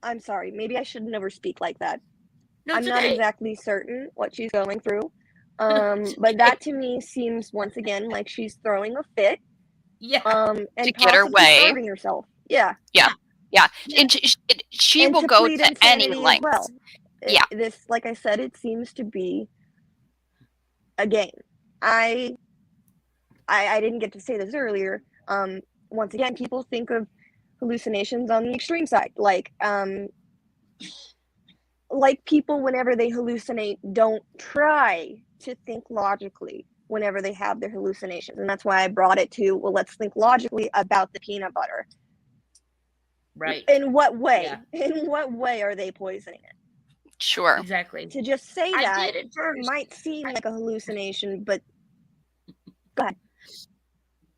I'm sorry. Maybe I should never speak like that. No, I'm it's not okay. exactly certain what she's going through. It's But okay. that to me seems once again like she's throwing a fit, Yeah. To and get her possibly way. starving herself. Yeah. Yeah. Yeah. Yeah. And she And will to go plead to any insanity as lengths. well. Yeah. This, like I said, it seems to be a game. I didn't get to say this earlier. Once again, people think of hallucinations on the extreme side, like people, whenever they hallucinate, don't try to think logically whenever they have their hallucinations, and that's why I brought it to, well, let's think logically about the peanut butter. Right. In what Yeah. way? In what way are they poisoning it? Sure. Exactly. To just say I that did at first. might seem like a hallucination, but go ahead.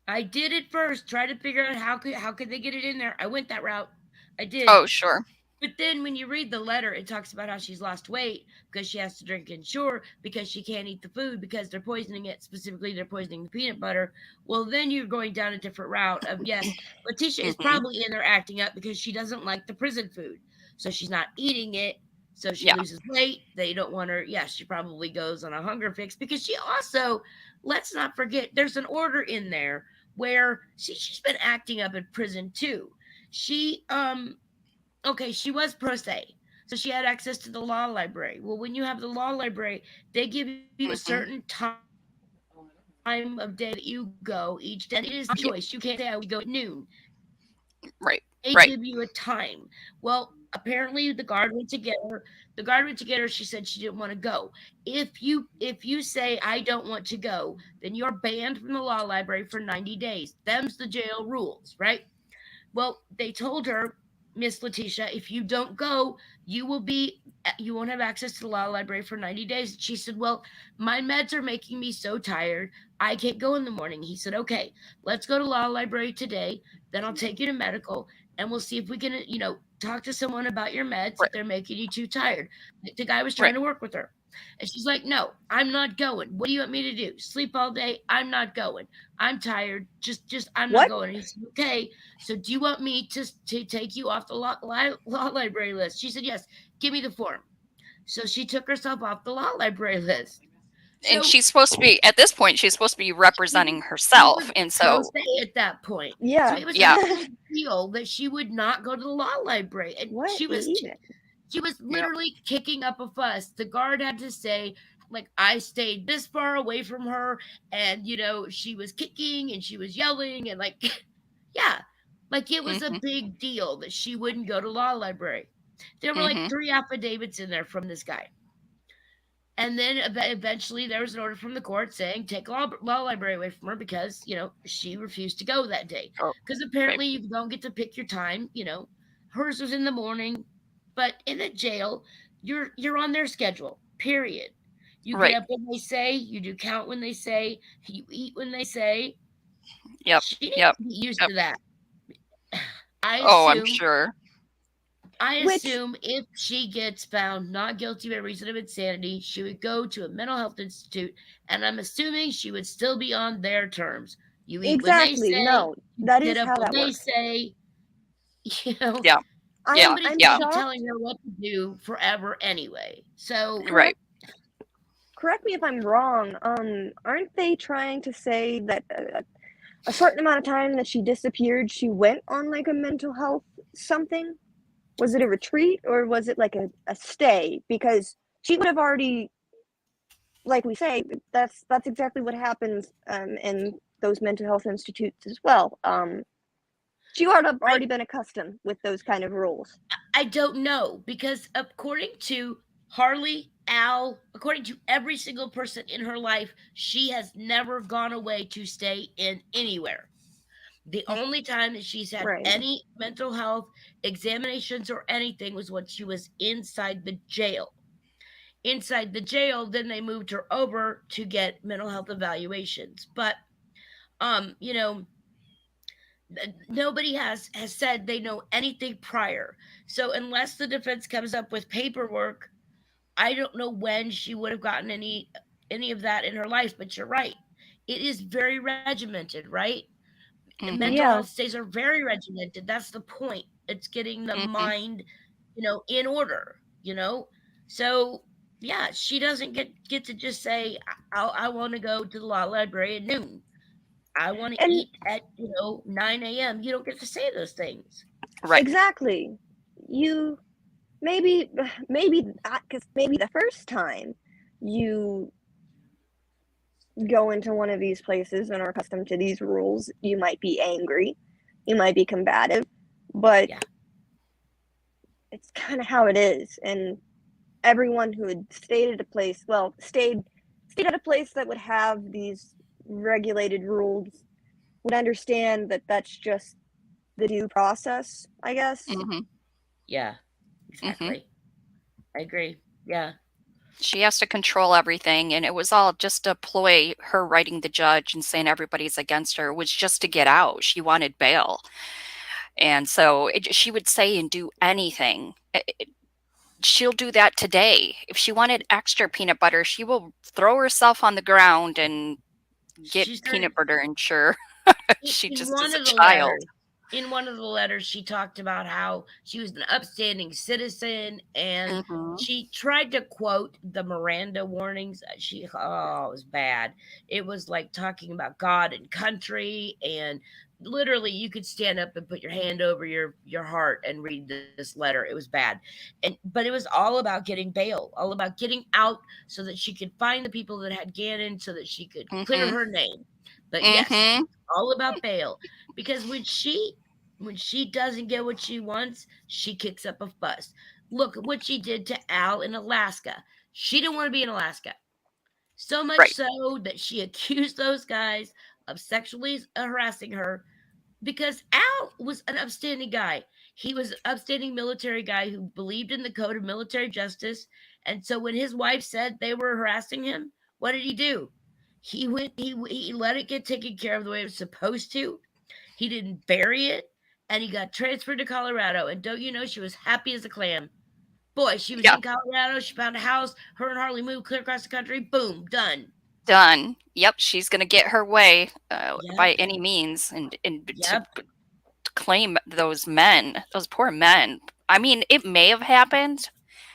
I did at first try to figure out how could they get it in there. I went that route. I did. Oh, sure. But then when you read the letter, it talks about how she's lost weight because she has to drink Ensure because she can't eat the food because they're poisoning it. Specifically, they're poisoning the peanut butter. Well, then you're going down a different route of, yes, Letitia is Hmm. probably in there acting up because she doesn't like the prison food. So she's not eating it. So she Yeah. loses weight. They don't want her. Yes, she probably goes on a hunger fix because she also, let's not forget, there's an order in there where she's been acting up in prison too. She okay, she was pro se. So she had access to the law library. Well, when you have the law library, they give you a certain Hmm. time of day that you go each day, and it is not your choice. You can't say I would go at noon. Right. They give Right. you a time. Well, apparently the guard went to get her. The guard went to get her. She said she didn't want to go. If you say I don't want to go, then you're banned from the law library for 90 days. Them's the jail rules, right? Well, they told her, Miss Letitia, if you don't go, you won't have access to the law library for 90 days. She said, well, my meds are making me so tired. I can't go in the morning. He said, okay, let's go to law library today. Then I'll take you to medical and we'll see if we can, talk to someone about your meds if Right. they're making you too tired. The guy was trying Right. to work with her. And she's like, no, I'm not going. What do you want me to do? Sleep all day? I'm not going. I'm tired. Just, I'm not What? going. And he said, okay. So do you want me to take you off the law library list? She said, yes. Give me the form. So she took herself off the law library list. And So she's supposed to be, at this point, she's supposed to be she, representing she was herself. And pro so, se at that point. So Yeah. it was a yeah. big deal that she would not go to the law library. And What even? she was Yep. literally kicking up a fuss. The guard had to say, like, I stayed this far away from her, and she was kicking and she was yelling and like, yeah, like it was a Hmm. big deal that she wouldn't go to law library. There were like Hmm. 3 affidavits in there from this guy. And then eventually there was an order from the court saying take law library away from her because, she refused to go that day. Oh, Because right. apparently you don't get to pick your time. Hers was in the morning, but in the jail, you're on their schedule. Period. You get Right. up when they say, you do count when they say, you eat when they say. Yep. She needs Yep. to get used Yep. to that. I Oh, I'm assume sure. I Which, assume if she gets found not guilty by reason of insanity, she would go to a mental health institute, and I'm assuming she would still be on their terms. You eat when they exactly, say, no, you that get is up how when that they works. say, you know, Yeah. Yeah. somebody I'm Yeah. can't be shocked. telling her what to do forever anyway. So, Right. Correct me if I'm wrong. Aren't they trying to say that a certain amount of time that she disappeared, she went on like a mental health something? Was it a retreat or was it like a stay? Because she would have already, like we say, that's exactly what happens in those mental health institutes as well. She would have I already been accustomed with those kind of rules. I don't know because according to Harley, Al, according to every single person in her life, she has never gone away to stay in anywhere. The only time that she's had Right. any mental health examinations or anything was when she was inside the jail. Inside the jail, then they moved her over to get mental health evaluations. But you know, nobody has said they know anything prior. So unless the defense comes up with paperwork, I don't know when she would have gotten any of that in her life. But you're right, it is very regimented, right? Mm-hmm. Mental Yeah. health stays are very regimented. That's the point. It's getting the Mm-hmm. mind, in order. So yeah, she doesn't get to just say, I want to go to the law library at noon. I want to And eat at 9 a.m. You don't get to say those things. Right. exactly. You maybe because maybe the first time you go into one of these places and are accustomed to these rules, you might be angry, you might be combative, but Yeah. it's kind of how it is. And everyone who had stayed at a place, stayed at a place that would have these regulated rules would understand that that's just the due process, I guess. Mm-hmm. Yeah. Mm-hmm. Exactly. I agree. Yeah. She has to control everything, and it was all just a ploy. Her writing the judge and saying everybody's against her was just to get out. She wanted bail, and so she would say and do anything. She'll do that today. If she wanted extra peanut butter, she will throw herself on the ground and get She said peanut butter. And sure, in, she in just one is a of the child. letters she talked about how she was an upstanding citizen, and Mm-hmm. she tried to quote the Miranda warnings. It was bad. It was like talking about God and country, and literally you could stand up and put your hand over your heart and read this letter. It was bad. But it was all about getting bail, all about getting out so that she could find the people that had Gannon so that she could clear Mm-hmm. her name. But yes, Mm-hmm. all about bail, because when she doesn't get what she wants, she kicks up a fuss. Look at what she did to Al in Alaska. She didn't want to be in Alaska. So much Right. so that she accused those guys of sexually harassing her, because Al was an upstanding guy. He was an upstanding military guy who believed in the code of military justice. And so when his wife said they were harassing him, what did he do? He let it get taken care of the way it was supposed to. He didn't bury it, and he got transferred to Colorado. And don't you know, she was happy as a clam. Boy, she was Yeah. in Colorado. She found a house. Her and Harley moved clear across the country. Boom, done. Done. Yep. She's going to get her way by Yep, any means, and to yep. claim those men, those poor men. I mean, it may have happened.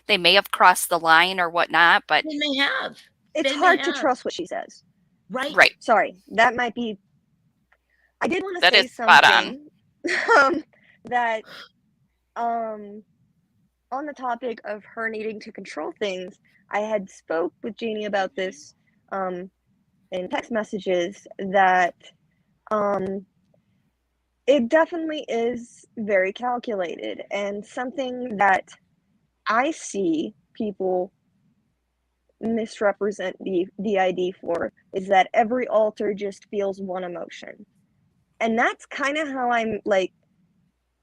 They may have crossed the line or whatnot, but They may have. It's They may hard to have. trust what she says. Right. right. Sorry, that might be. I did want to That say is spot on. something um, that on the topic of her needing to control things, I had spoke with Jeannie about this um, in text messages that um, it definitely is very calculated and something that I see people misrepresent the ID for is that every alter just feels one emotion. And that's kind of how I'm like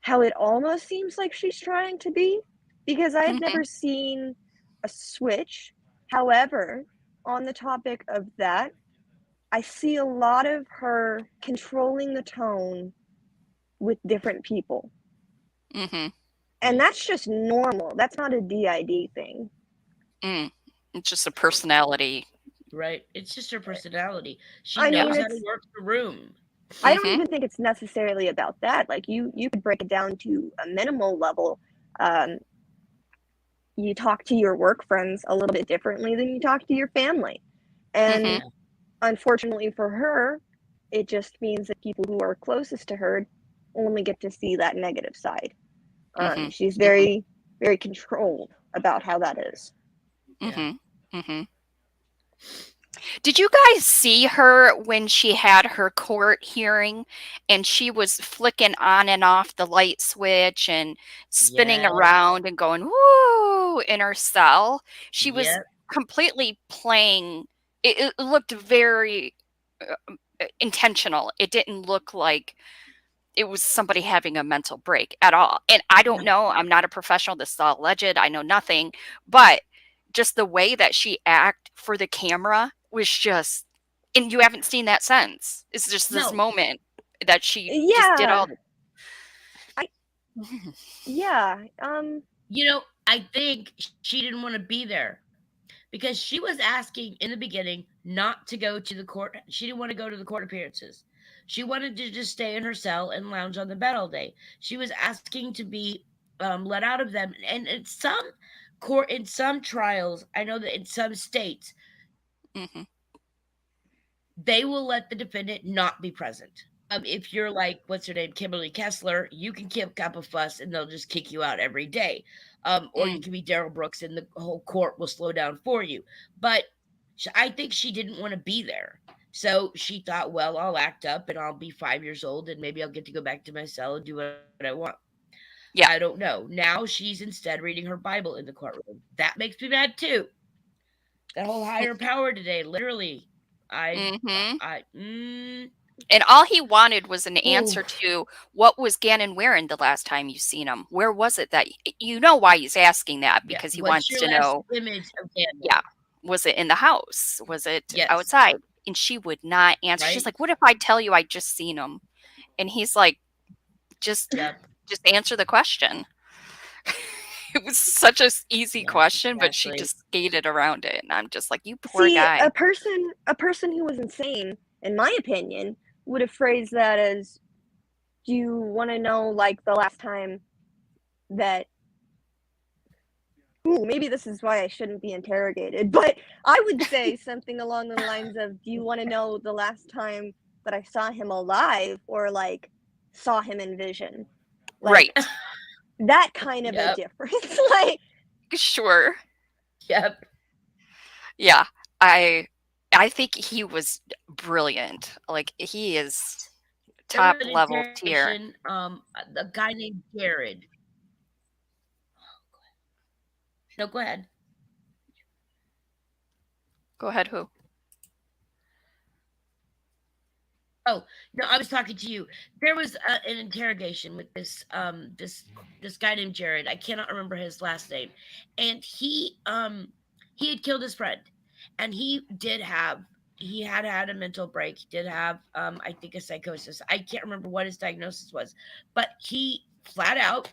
how it almost seems like she's trying to be because I had Mhm. never seen a switch. However, on the topic of that, I see a lot of her controlling the tone with different people. Mm-hmm. And that's just normal. That's not a DID thing. Mm. It's just a personality. Right? It's just her personality. She I mean, knows Yeah. how to work the room. I don't Mm-hmm. even think it's necessarily about that. Like you could break it down to a minimal level. Um, you talk to your work friends a little bit differently than you talk to your family. Mm-hmm. And Yeah. unfortunately for her, it just means that people who are closest to her only get to see that negative side. Mm-hmm. She's Mm-hmm. very, very controlled about how that is. Yeah. Mm-hmm. Mm-hmm. Did you guys see her when she had her court hearing and she was flicking on and off the light switch and spinning Yes. around and going, woo, in her cell? She was Yep. completely playing, it looked very intentional. It didn't look like it was somebody having a mental break at all. And I don't No. know, I'm not a professional, this is all alleged, I know nothing, but just the way that she act for the camera was just, and you haven't seen that since. It's just this No. moment that she just did Yeah, all the I yeah. I think she didn't want to be there because she was asking in the beginning not to go to the court. She didn't want to go to the court appearances. She wanted to just stay in her cell and lounge on the bed all day. She was asking to be let out of them. And in some trials, I know that in some states, Mhm, they will let the defendant not be present. If you're like, what's her name, Kimberly Kessler, you can kick up a fuss and they'll just kick you out every day. Or you mm, can be Daryl Brooks and the whole court will slow down for you. But I think she didn't want to be there. So she thought, well, I'll act up and I'll be 5 years old and maybe I'll get to go back to my cell and do what I want. I yeah, don't know. Now she's instead reading her Bible in the courtroom. That makes me mad too. That whole higher power today, literally. I, mhm, I, mm, and all he wanted was an ooh, answer to, what was Gannon wearing the last time you seen him? Where was it that you know why he's asking that, yeah. because he What's wants your to last know, image of Gannon? yeah, was it in the house? Was it Yes. outside? And she would not answer. She's Right? like, "What if I tell you I just seen him?" And he's like, "Just Yep. just answer the question." It was such a easy Yeah, question, but she exactly. just skated around it, and I'm just like, "You poor See, guy." a person who was insane, in my opinion, would have phrased that as, "Do you want to know like the last time that?" Ooh, maybe this is why I shouldn't be interrogated, but I would say something along the lines of, "Do you want to know the last time that I saw him alive, or like saw him in vision?" Like Right. that kind of a Yep. difference. Like, Sure. Yep. Yeah. I I think he was brilliant. Like, he is There was top an level tier. interrogation, a guy named Jared. No, go ahead. Go ahead, who? Oh, no, I was talking to you. There was an interrogation with this guy named Jared. I cannot remember his last name, and he had killed his friend, and he had a mental break. He did have I think a psychosis. I can't remember what his diagnosis was, but he flat out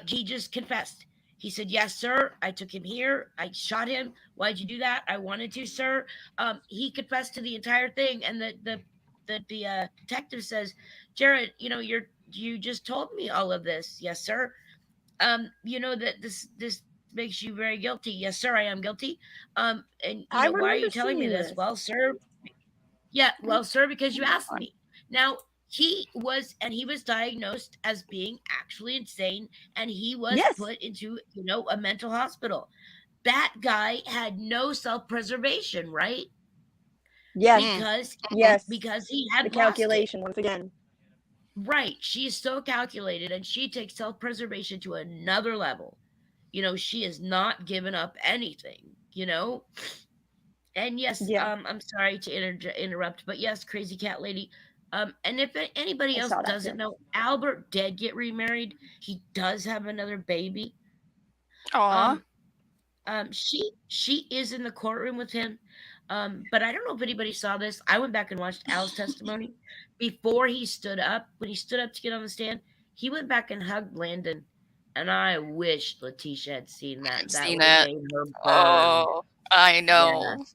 he just confessed. He said, "Yes, sir. I took him here. I shot him. Why'd you do that? I wanted to, sir." He confessed to the entire thing, and the detective says, "Jared, you just told me all of this. Yes, sir. You know that this makes you very guilty. Yes, sir. I am guilty. And I why are you remember telling me seeing this? this. Well, sir, yeah, Mm, well, sir, because you asked fun. me. Now, he was diagnosed as being actually insane, and he was Yes, put into, a mental hospital. That guy had no self-preservation, right? yes, Mm, Because mhm. yes. because he The had lost it. calculation once again. Right. She is so calculated and she takes self-preservation to another level. She has not given up anything. And yes, Yeah, I'm sorry to interrupt, but yes, Crazy Cat Lady. And if anybody I else saw that doesn't too. know, Albert did get remarried. He does have another baby. Um, Aw. She is in the courtroom with him. But I don't know if anybody saw this. I went back and watched Al's testimony. Before he stood up, when he stood up to get on the stand, he went back and hugged Landon. And I wish Letitia had seen that. I've That seen would have it. made her burn. Oh, I Yeah. know.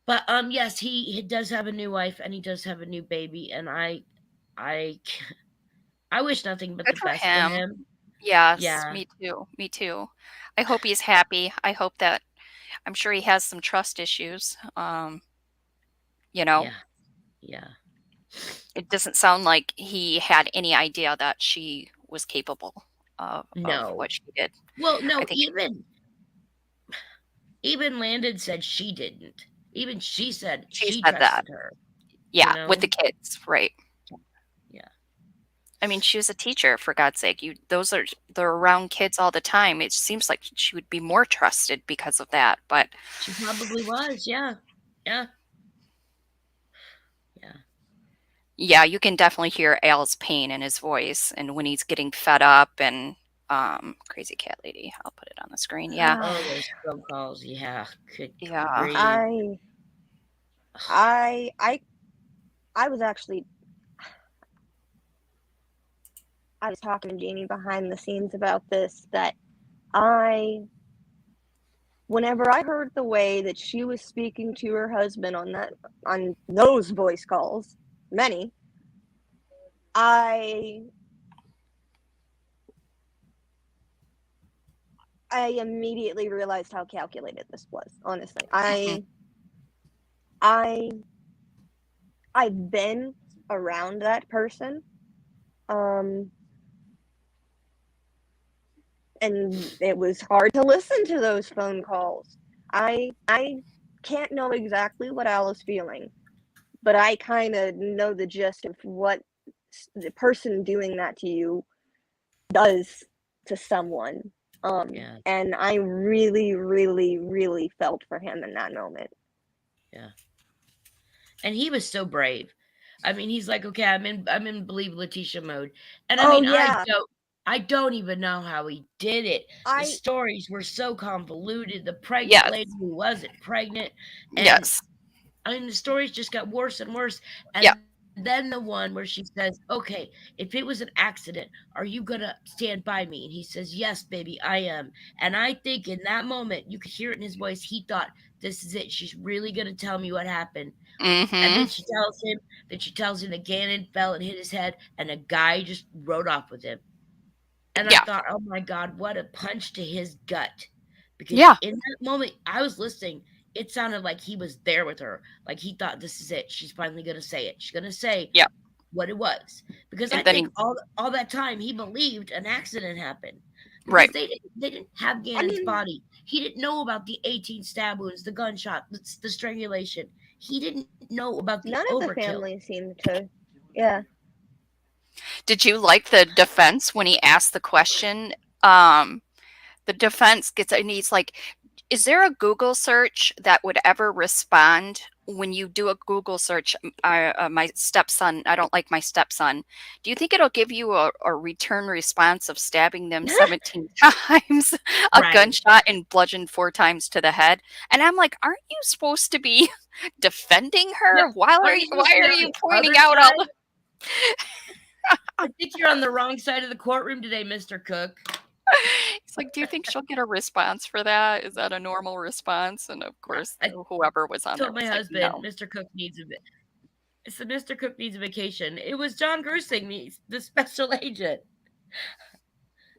But yes, he does have a new wife and he does have a new baby, and I I wish nothing but Good the for best for him. him. Yes, Yeah. me too. Me too. I hope he's happy. I hope that I'm sure he has some trust issues. You know, Yeah. Yeah. it doesn't sound like he had any idea that she was capable of No. what she did. Well, I no, think even Landon said she didn't. Even she said she she said that. trusted her, you Yeah, with know? the kids, right. Yeah. I mean, she was a teacher, for God's sake. They're around kids all the time. It seems like she would be more trusted because of that. But She probably was. Yeah. Yeah. Yeah. yeah, you can definitely hear Al's pain in his voice and when he's getting fed up and crazy cat lady. I'll put it on the screen. Yeah. Oh, those phone calls. Yeah. Good Yeah. grief. I I I I was actually I was talking to Jamie behind the scenes about this, that I whenever I heard the way that she was speaking to her husband on those voice calls, many, I I immediately realized how calculated this was, honestly. Mhm. I I've been around that person. Um and it was hard to listen to those phone calls. I can't know exactly what Al is feeling, but I kind of know the gist of what the person doing that to you does to someone. Yeah. And I really, really, really felt for him in that moment. Yeah. And he was so brave. I mean, he's like, okay, I'm in believe Letitia mode. And I Oh mean, yeah, I don't even know how he did it. The I stories were so convoluted. The pregnant Yes. lady who wasn't pregnant, and Yes. I mean, the stories just got worse and worse. Yeah. And then the one where she says, okay, if it was an accident, are you gonna stand by me? And he says, yes, baby, I am. And I think in that moment, you could hear it in his voice. He thought, this is it. She's really gonna tell me what happened. And then Mhm. she tells him that Gannon fell and hit his head, and a guy just rode off with him. And I Yeah. thought, oh my God, what a punch to his gut. Because Yeah. in that moment, I was listening. It sounded like he was there with her. Like he thought, this is it. She's finally going to say it. She's going to say Yeah. what it was. Because I And then think he all that time he believed an accident happened. Because right. they didn't have I Gannon's mean, body. He didn't know about the 18 stab wounds, the gunshot, the strangulation. He didn't know about the none of the overkill. family seemed to. Yeah. Did you like the defense when he asked the question? Um the defense gets and he's like, is there a Google search that would ever respond when you do a Google search? My stepson, I don't like my stepson. Do you think it'll give you a return response of stabbing them 17 times, a Right. gunshot, and bludgeoned 4 times to the head? And I'm like, aren't you supposed to be defending Yep. her? Aren't you supposed Why to be are on you the pointing other out all side? the I think you're on the wrong side of the courtroom today, Mr. Cook. It's like, do you think she'll get a response for that? Is that a normal response? And of course, I whoever was on there told my was like, husband, no. Mr. Cook needs a bit. I said, Mr. Cook needs a vacation. It was John Gersing, the special agent.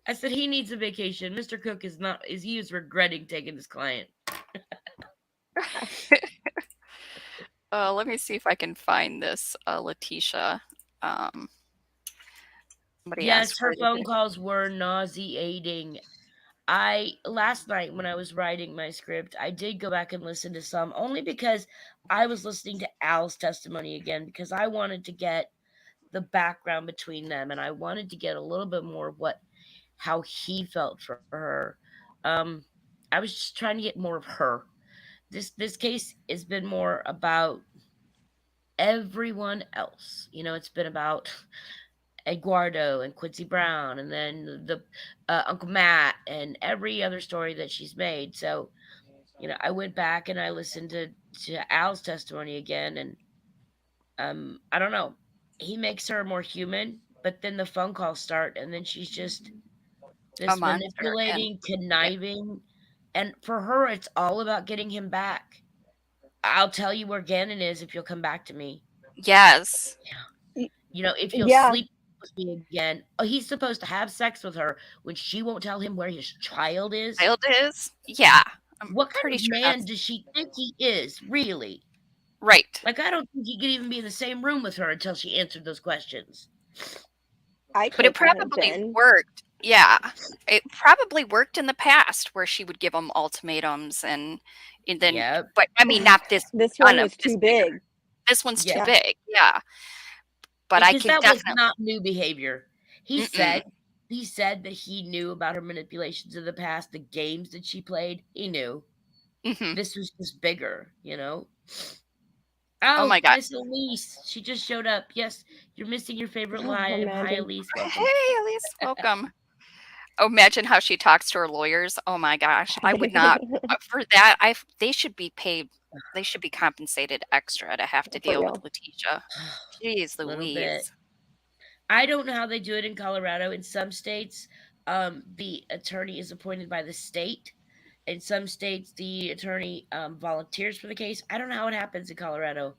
I said he needs a vacation. Mr. Cook he is regretting taking this client. Let me see if I can find this. Letitia. Um, somebody asked Yes, for her it. phone calls were nauseating. I last night when I was writing my script, I did go back and listen to some only because I was listening to Al's testimony again because I wanted to get the background between them and I wanted to get a little bit more of how he felt for her. Um I was just trying to get more of her. This case has been more about everyone else. It's been about Eduardo and Quincy Brown, and then the Uncle Matt, and every other story that she's made. So, I went back and I listened to Al's testimony again, and I don't know. He makes her more human, but then the phone calls start, and then she's just A this monster. And manipulating, conniving, and for her, it's all about getting him back. I'll tell you where Gannon is if you'll come back to me. yes, If you'll Yeah, sleep with me again. Oh, he's supposed to have sex with her when she won't tell him where his child is. child is. Yeah, I'm What kind pretty of sure man that's does she think he is, really? right. Like, I don't think he could even be in the same room with her until she answered those questions. I But it couldn't have probably been. worked. Yeah, it probably worked in the past where she would give him ultimatums, and then. Yep. But I mean, not this This ton one of was this too bigger. big. This one's too Yeah. big. Yeah, but I Because can that was definitely. not new behavior. He Mm-mm, said that he knew about her manipulations of the past, the games that she played. He knew. hmm This was just bigger, Oh Oh, my god. Miss Elise. She just showed up. Yes, you're missing your favorite live. Hi, Imagine. Elise. Welcome. Hey, Elise, welcome. Oh, imagine how she talks to her lawyers. Oh my gosh, I would not for that. They should be paid. They should be compensated extra to have to For deal with real. Letitia. Jeez A little bit. Louise. I don't know how they do it in Colorado. In some states, the attorney is appointed by the state. In some states, the attorney volunteers for the case. I don't know how it happens in Colorado.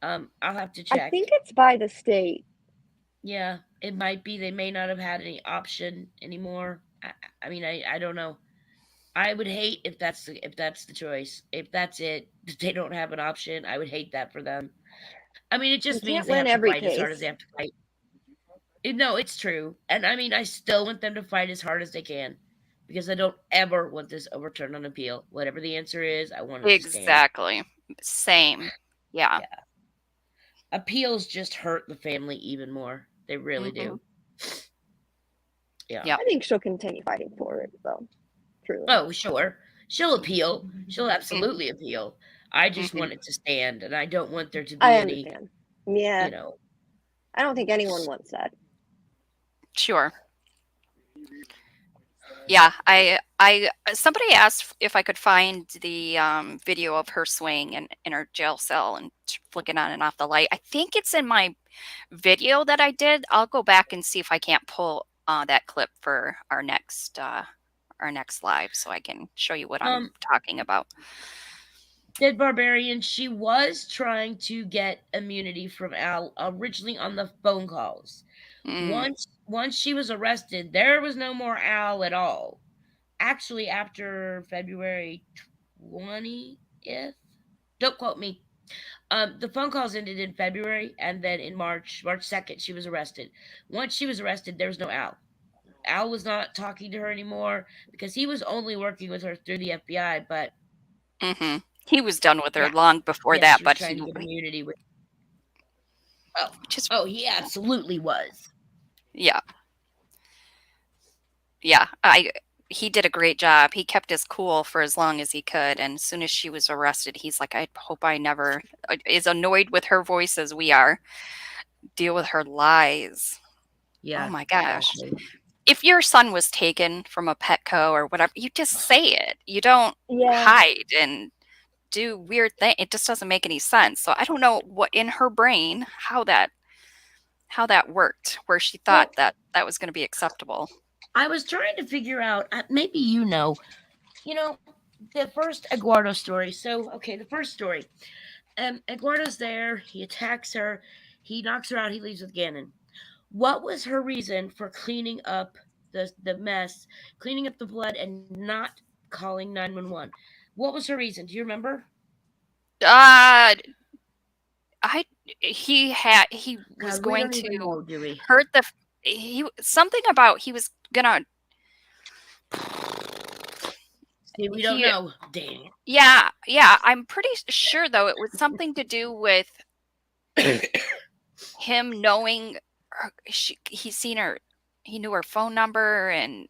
I'll have to I check. think it's by the state. Yeah, it might be. They may not have had any option anymore. I mean, I don't know. I would hate if that's the choice. If that's it, that they don't have an option. I would hate that for them. I mean, it You just means can't they win have to every fight as hard as they case. have to fight. No, it's true. And I mean, I still want them to fight as hard as they can because I don't ever want this overturned on appeal. Whatever the answer is, I want it to stand. Exactly. Same. Yeah. Yeah. Appeals just hurt the family even more. They really hmm do. Yeah. Yep. I think she'll continue fighting for it, though. Truly. Oh, sure. She'll appeal. She'll absolutely appeal. I just hmm want it to stand, and I don't want there to I be any, understand. Yeah, I don't think anyone wants that. Sure. Yeah, I somebody asked if I could find the video of her swaying in her jail cell and flicking on and off the light. I think it's in my video that I did. I'll go back and see if I can't pull that clip for our next live, so I can show you what I'm talking about. Dead Barbarian, she was trying to get immunity from Al originally on the phone calls. Mm, Once she was arrested, there was no more Al at all. Actually, after February 20th, don't quote me. The phone calls ended in February, and then in March 2nd, she was arrested. Once she was arrested, there was no Al. Al was not talking to her anymore because he was only working with her through the FBI. But hmm He was done with her yeah, long before yes, that, she was but trying to he, get immunity with. which is He absolutely was. yeah, yeah. He did a great job. He kept his cool for as long as he could, and as soon as she was arrested, he's like, I hope I never is annoyed with her voice as we are. Deal with her lies. Yeah. Oh my gosh. Exactly. If your son was taken from a Petco or whatever, you just say it. You don't Yeah, hide and do weird things. It just doesn't make any sense. So I don't know what in her brain how that worked, where she thought Well, that was going to be acceptable. I was trying to figure out. Maybe the first Eduardo story. So, okay, the first story. Eduardo's there. He attacks her. He knocks her out. He leaves with Gannon. What was her reason for cleaning up the mess, cleaning up the blood, and not calling 911? What was her reason? Do you remember? Uh, he was God, we going don't even to know, do we? hurt something about he was gonna See, we don't he know. Dang yeah, I'm pretty sure though it was something to do with him knowing he's seen her, he knew her phone number, and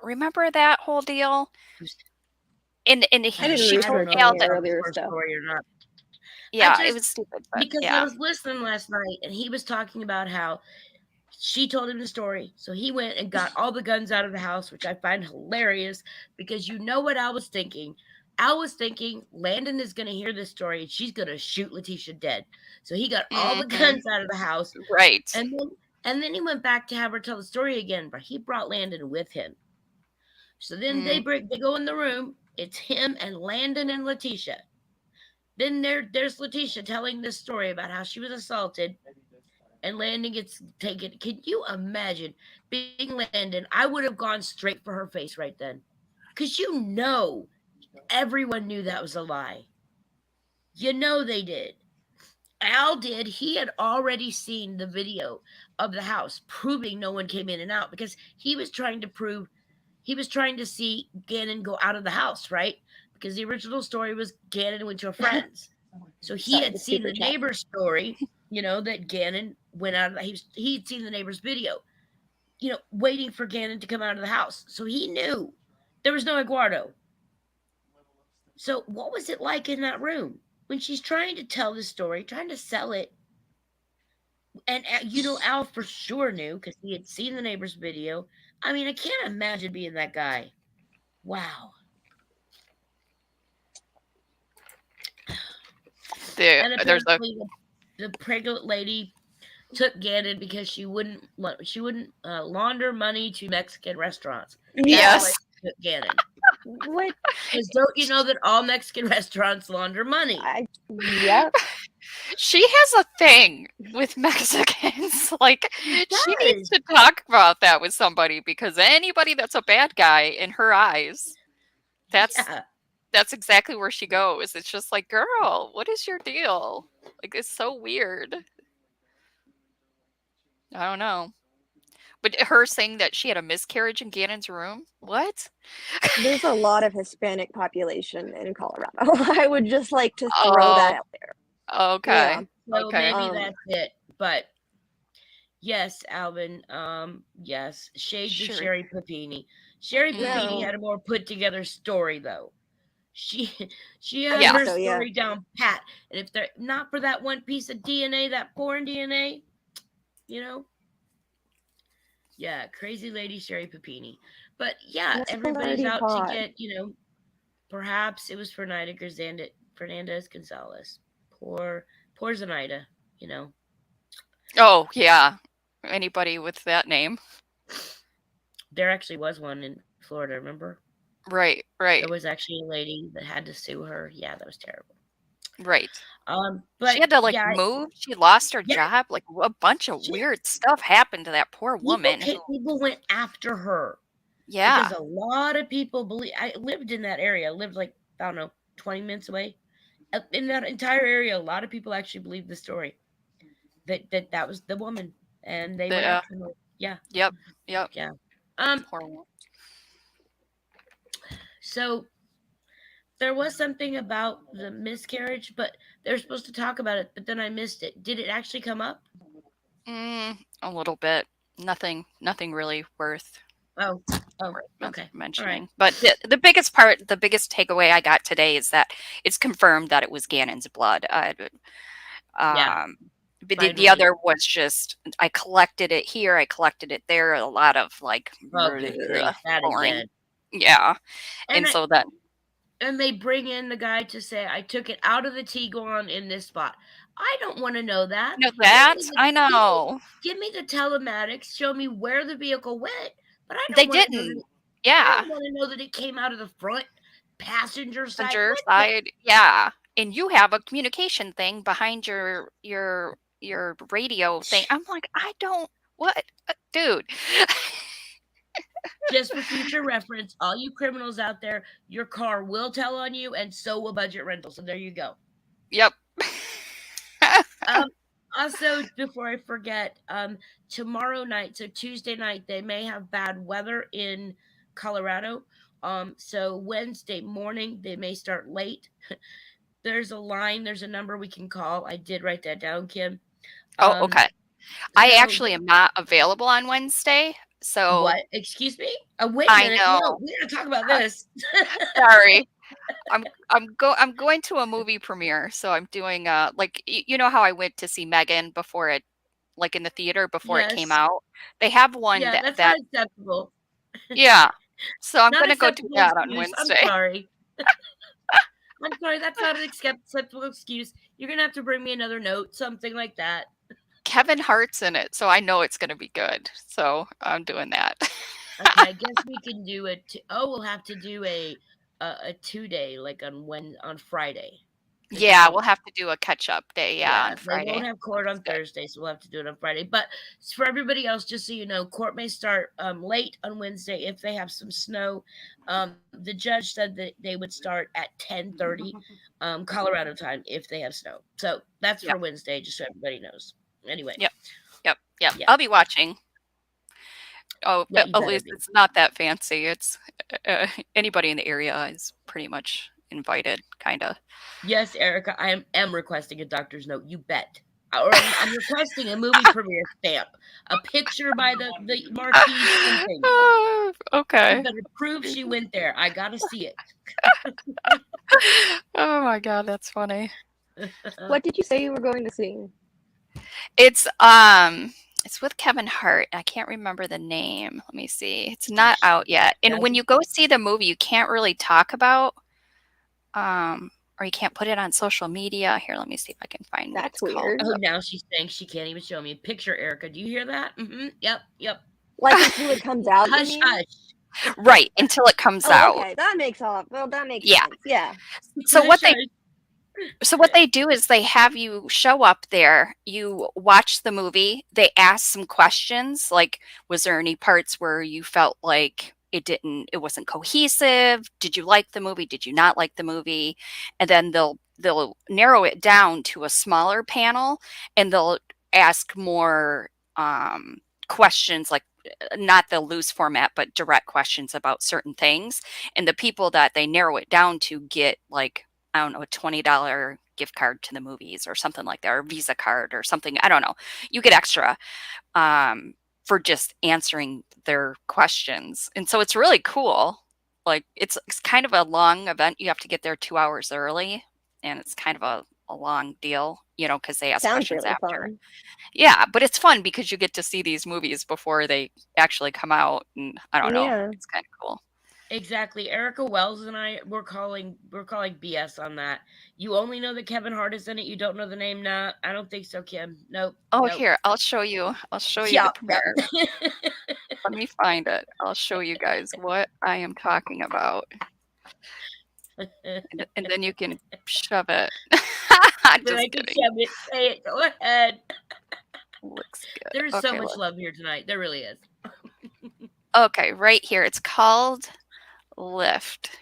remember that whole deal. And I didn't she I don't told research know if any Al it's that on the earlier first stuff. story or not. yeah, it was stupid, but Because I yeah. was listening last night, and he was talking about how She told him the story. So he went and got all the guns out of the house, which I find hilarious because you know what Al was thinking? Al was thinking Landon is going to hear this story and she's going to shoot Letitia dead. So he got all the Mhm. guns out of the house, Right. and then he went back to have her tell the story again, but he brought Landon with him. So then they go in the room. It's him and Landon and Letitia. Then there's Letitia telling this story about how she was assaulted and Landon gets taken. Can you imagine being Landon? I would have gone straight for her face right then. Because everyone knew that was a lie. They did. Al did. He had already seen the video of the house proving no one came in and out because he was trying to see Gannon go out of the house, right? Because the original story was Gannon went to a friend's. So he Sorry, had the seen super the chat. neighbor's story, that Gannon went out of he'd seen the neighbor's video, waiting for Gannon to come out of the house. So he knew there was no Eduardo. So what was it like in that room when she's trying to tell this story, trying to sell it? And Al for sure knew because he had seen the neighbor's video. I mean, I can't imagine being that guy. Wow. And There's a apparently the pregnant lady took Gannon because she wouldn't launder money to Mexican restaurants. That's why yes. she took Gannon. What? Because don't you know that all Mexican restaurants launder money? Yep. She has a thing with Mexicans. Like she needs does. to talk about that with somebody because anybody that's a bad guy in her eyes, that's exactly where she goes. It's just like, girl, what is your deal? Like it's so weird. I don't know. But her saying that she had a miscarriage in Gannon's room? What? There's a lot of Hispanic population in Colorado. I would just like to throw that Oh, out there. okay. So Okay. maybe that's it. But yes, Alvin. Yes. Shades of Sure. Sherry Papini. Sherry Papini No. had a more put together story though. She had Yeah. her So, yeah. story down pat. And if they're not for that one piece of DNA, that porn DNA, yeah, crazy lady Sherry Papini. But yeah, That's everybody's pretty out hot. to get, perhaps it was for Nida Fernandez Gonzalez. Poor Zenaida, Oh, yeah. Anybody with that name. There actually was one in Florida, remember? Right. There was actually a lady that had to sue her. Yeah, that was terrible. Right. But she had to move. She lost her job. Like a bunch of weird stuff happened to that poor woman. People went after her. Yeah. Because a lot of people believe. I lived in that area. I lived I don't know, 20 minutes away. In that entire area, a lot of people actually believed the story. That was the woman, and they went after her. Yeah. Yep. Yeah. Poor woman. So there was something about the miscarriage, but they're supposed to talk about it, but then I missed it. Did it actually come up? A little bit. Nothing really worth Okay. mentioning. But the biggest takeaway I got today is that it's confirmed that it was Gannon's blood. But the other was just I collected it here, I collected it there. A lot of boring. Yeah, and so that. And they bring in the guy to say, I took it out of the Tiguan in this spot. I don't want to know that. I know. Give me the telematics. Show me where the vehicle went. But I don't They didn't. I don't want to know that it came out of the front passenger side. Yeah. And you have a communication thing behind your radio thing. I'm like, what? Dude. Just for future reference, all you criminals out there, your car will tell on you, and so will Budget Rental. So there you go. Yep. Also, before I forget, tomorrow night, so Tuesday night, they may have bad weather in Colorado. So Wednesday morning, they may start late. There's a number we can call. I did write that down, Kim. Oh, okay. I actually am not available on Wednesday. So what? Excuse me? Wait a minute. No, we gotta talk about this. Sorry. I'm going to a movie premiere, so I'm doing you know how I went to see Megan before it like in the theater before it came Yes. out. They have one Yeah, that's that not acceptable. yeah. So I'm Not gonna go do acceptable that on excuse. I'm Wednesday. sorry. I'm sorry, that's not an acceptable excuse. You're gonna have to bring me another note, something like that. Kevin Hart's in it, so I know it's gonna be good. So I'm doing that. Okay, I guess we can do it. We'll have to do a 2-day, like on Friday, because they Yeah, won't. we'll have to do a catch-up day, yeah, Yeah, on they won't Friday. have court That's on good. Thursday, so we'll have to do it on Friday. But for everybody else, just so you know, court may start late on Wednesday if they have some snow. The judge said that they would start at 10:30 Colorado time if they have snow. So that's Yep, for Wednesday, just so everybody knows. Anyway, yep, yep. yeah, I'll be watching. Oh, yeah, you at better least be. it's not that fancy. It's anybody in the area is pretty much invited, kind of. Yes, Erica, I am requesting a doctor's note. You bet. Or I'm requesting a movie premiere stamp, a picture by the marquee, something. She Okay. better prove she went there. I gotta see it. Oh my God, that's funny. What did you say you were going to see? It's um it's with Kevin Hart. I can't remember the name. Let me see. It's not out yet. And when you go see the movie, you can't really talk about or you can't put it on social media. Here, let me see if I can find what That's it's called. weird. Oh, now she's saying she can't even show me a picture, Erica. Do you hear that? Yep, yep. Like until it comes out, you Hush, mean? hush. Right, until it comes Oh, out. okay. That makes all. Well, that makes Yeah. sense. Yeah. So Hush, hush. what they do is they have you show up there, you watch the movie, they ask some questions like, was there any parts where you felt like it wasn't cohesive? Did you like the movie? Did you not like the movie? And then they'll narrow it down to a smaller panel and they'll ask more questions like not the loose format but direct questions about certain things, and the people that they narrow it down to get like I don't know, a $20 gift card to the movies or something like that, or a Visa card or something. I don't know. You get extra for just answering their questions. And so it's really cool. Like it's kind of a long event. You have to get there 2 hours early, and it's kind of a long deal, because they ask Sounds questions really after. fun. Yeah, but it's fun because you get to see these movies before they actually come out. And I don't know. Yeah. It's kind of cool. Exactly. Erica Wells and I we're calling BS on that. You only know that Kevin Hart is in it. You don't know the name. Nah, I don't think so, Kim. Nope. Oh, Nope. here, I'll show you. I'll show you the Yep. premiere. Yep. Let me find it. I'll show you guys what I am talking about. And then you can shove it. Then I Just can kidding. shove it. Say it. Go ahead. Looks good. There's so Okay, much look. love here tonight. There really is. Okay, right here. It's called Lift.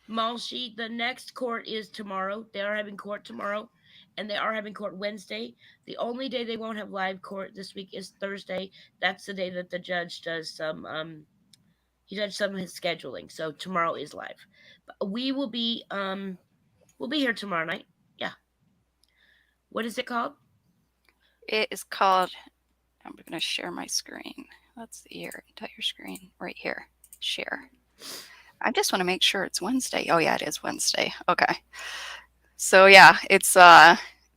Malshi, the next court is tomorrow. They are having court tomorrow, and they are having court Wednesday. The only day they won't have live court this week is Thursday. That's the day that the judge does he does some of his scheduling. So tomorrow is live. But we'll be here tomorrow night. Yeah. What is it called? It is called, I'm going to share my screen. That's the entire screen right here. Share. I just want to make sure it's Wednesday. Oh yeah, it is Wednesday. Okay. So yeah, it's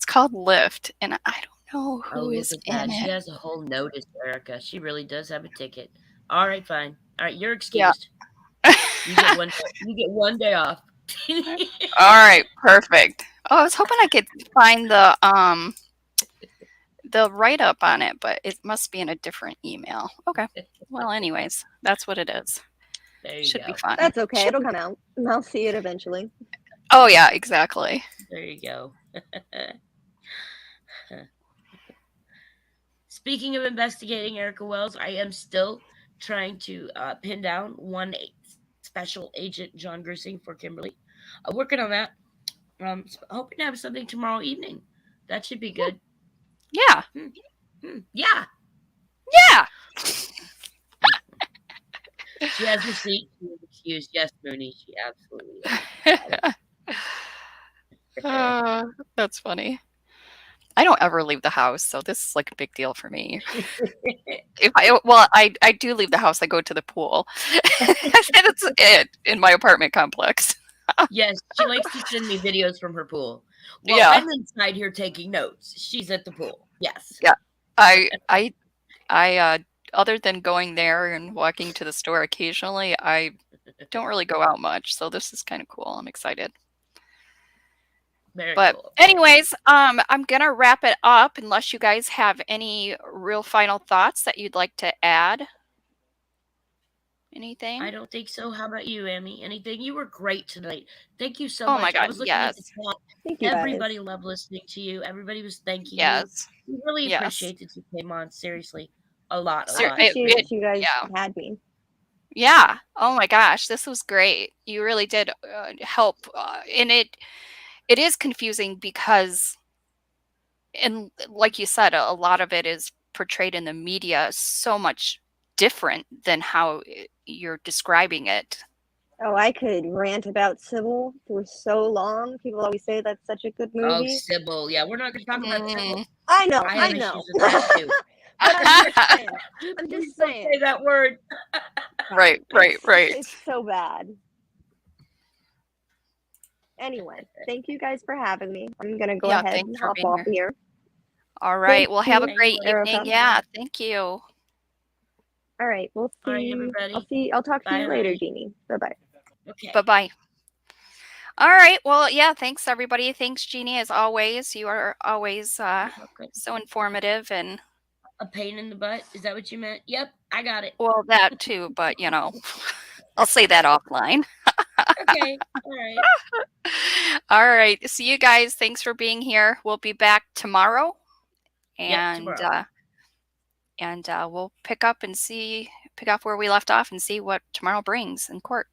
called Lift, and I don't know who is Look at in that. She it. has a whole notice, Erica. She really does have a ticket. All right, fine. All right, you're Yeah. excused. You get one day off. All right, perfect. Oh, I was hoping I could find the write up on it, but it must be in a different email. Okay. Well, anyways, that's what it is. There you Should be go. fun. That's okay. It'll come out. And I'll see it eventually. Oh yeah, exactly. There you go. Speaking of investigating Erica Wells, I am still trying to pin down one special agent John Grising for Kimberly. Working on that. Hoping to have something tomorrow evening. That should be good. Yeah. Yeah. Yeah. She has the seat. She is excused. Yes, Mooney. She absolutely is. That's funny. I don't ever leave the house, so this is like a big deal for me. I do leave the house. I go to the pool. That's it in my apartment complex. Yes, she likes to send me videos from her pool. Well, Yeah. I'm inside here taking notes. She's at the pool. Yes. Yeah. I other than going there and walking to the store occasionally, I don't really go out much. So this is kind of cool. I'm excited. Very But cool. anyways, I'm gonna wrap it up unless you guys have any real final thoughts that you'd like to add. Anything? I don't think so. How about you, Amy? Anything? You were great tonight. Thank you so Oh my much. I God, was looking at the yes. chat. Thank you guys. Everybody loved listening to you. Everybody was thanking you. Yes. We really Yes. appreciate that you came on. Seriously, a lot. I appreciate that you guys had me. Yeah. Oh my gosh, this was great. You really did help, and it is confusing because, and like you said, a lot of it is portrayed in the media so much different than how you're describing it. Oh, I could rant about Sybil for so long. People always say that's such a good Oh, movie. Sybil. Yeah, we're not going to talk about Sybil. I know. I have issues with that too. But I'm just saying. I'm just saying. Don't say that word. Right. It's so bad. Anyway, thank you guys for having me. I'm gonna go ahead and hop off here. All right. Thank well, have a you, great Erica. evening. Yeah. Thank you. All right. We'll see. All right, everybody. I'll talk to Bye, you later, honey. Jeannie. Bye-bye. Okay. Bye-bye. All right. Well, yeah, thanks everybody. Thanks, Jeannie, as always. You are always so informative and a pain in the butt. Is that what you meant? Yep, I got it. Well, that too, but you know, I'll say that offline. Okay. All right. All right. See you guys. Thanks for being here. We'll be back tomorrow. And we'll pick up where we left off and see what tomorrow brings in court.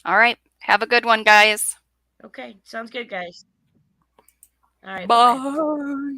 All right. Have a good one, guys. Okay. Sounds good, guys. All right. Bye.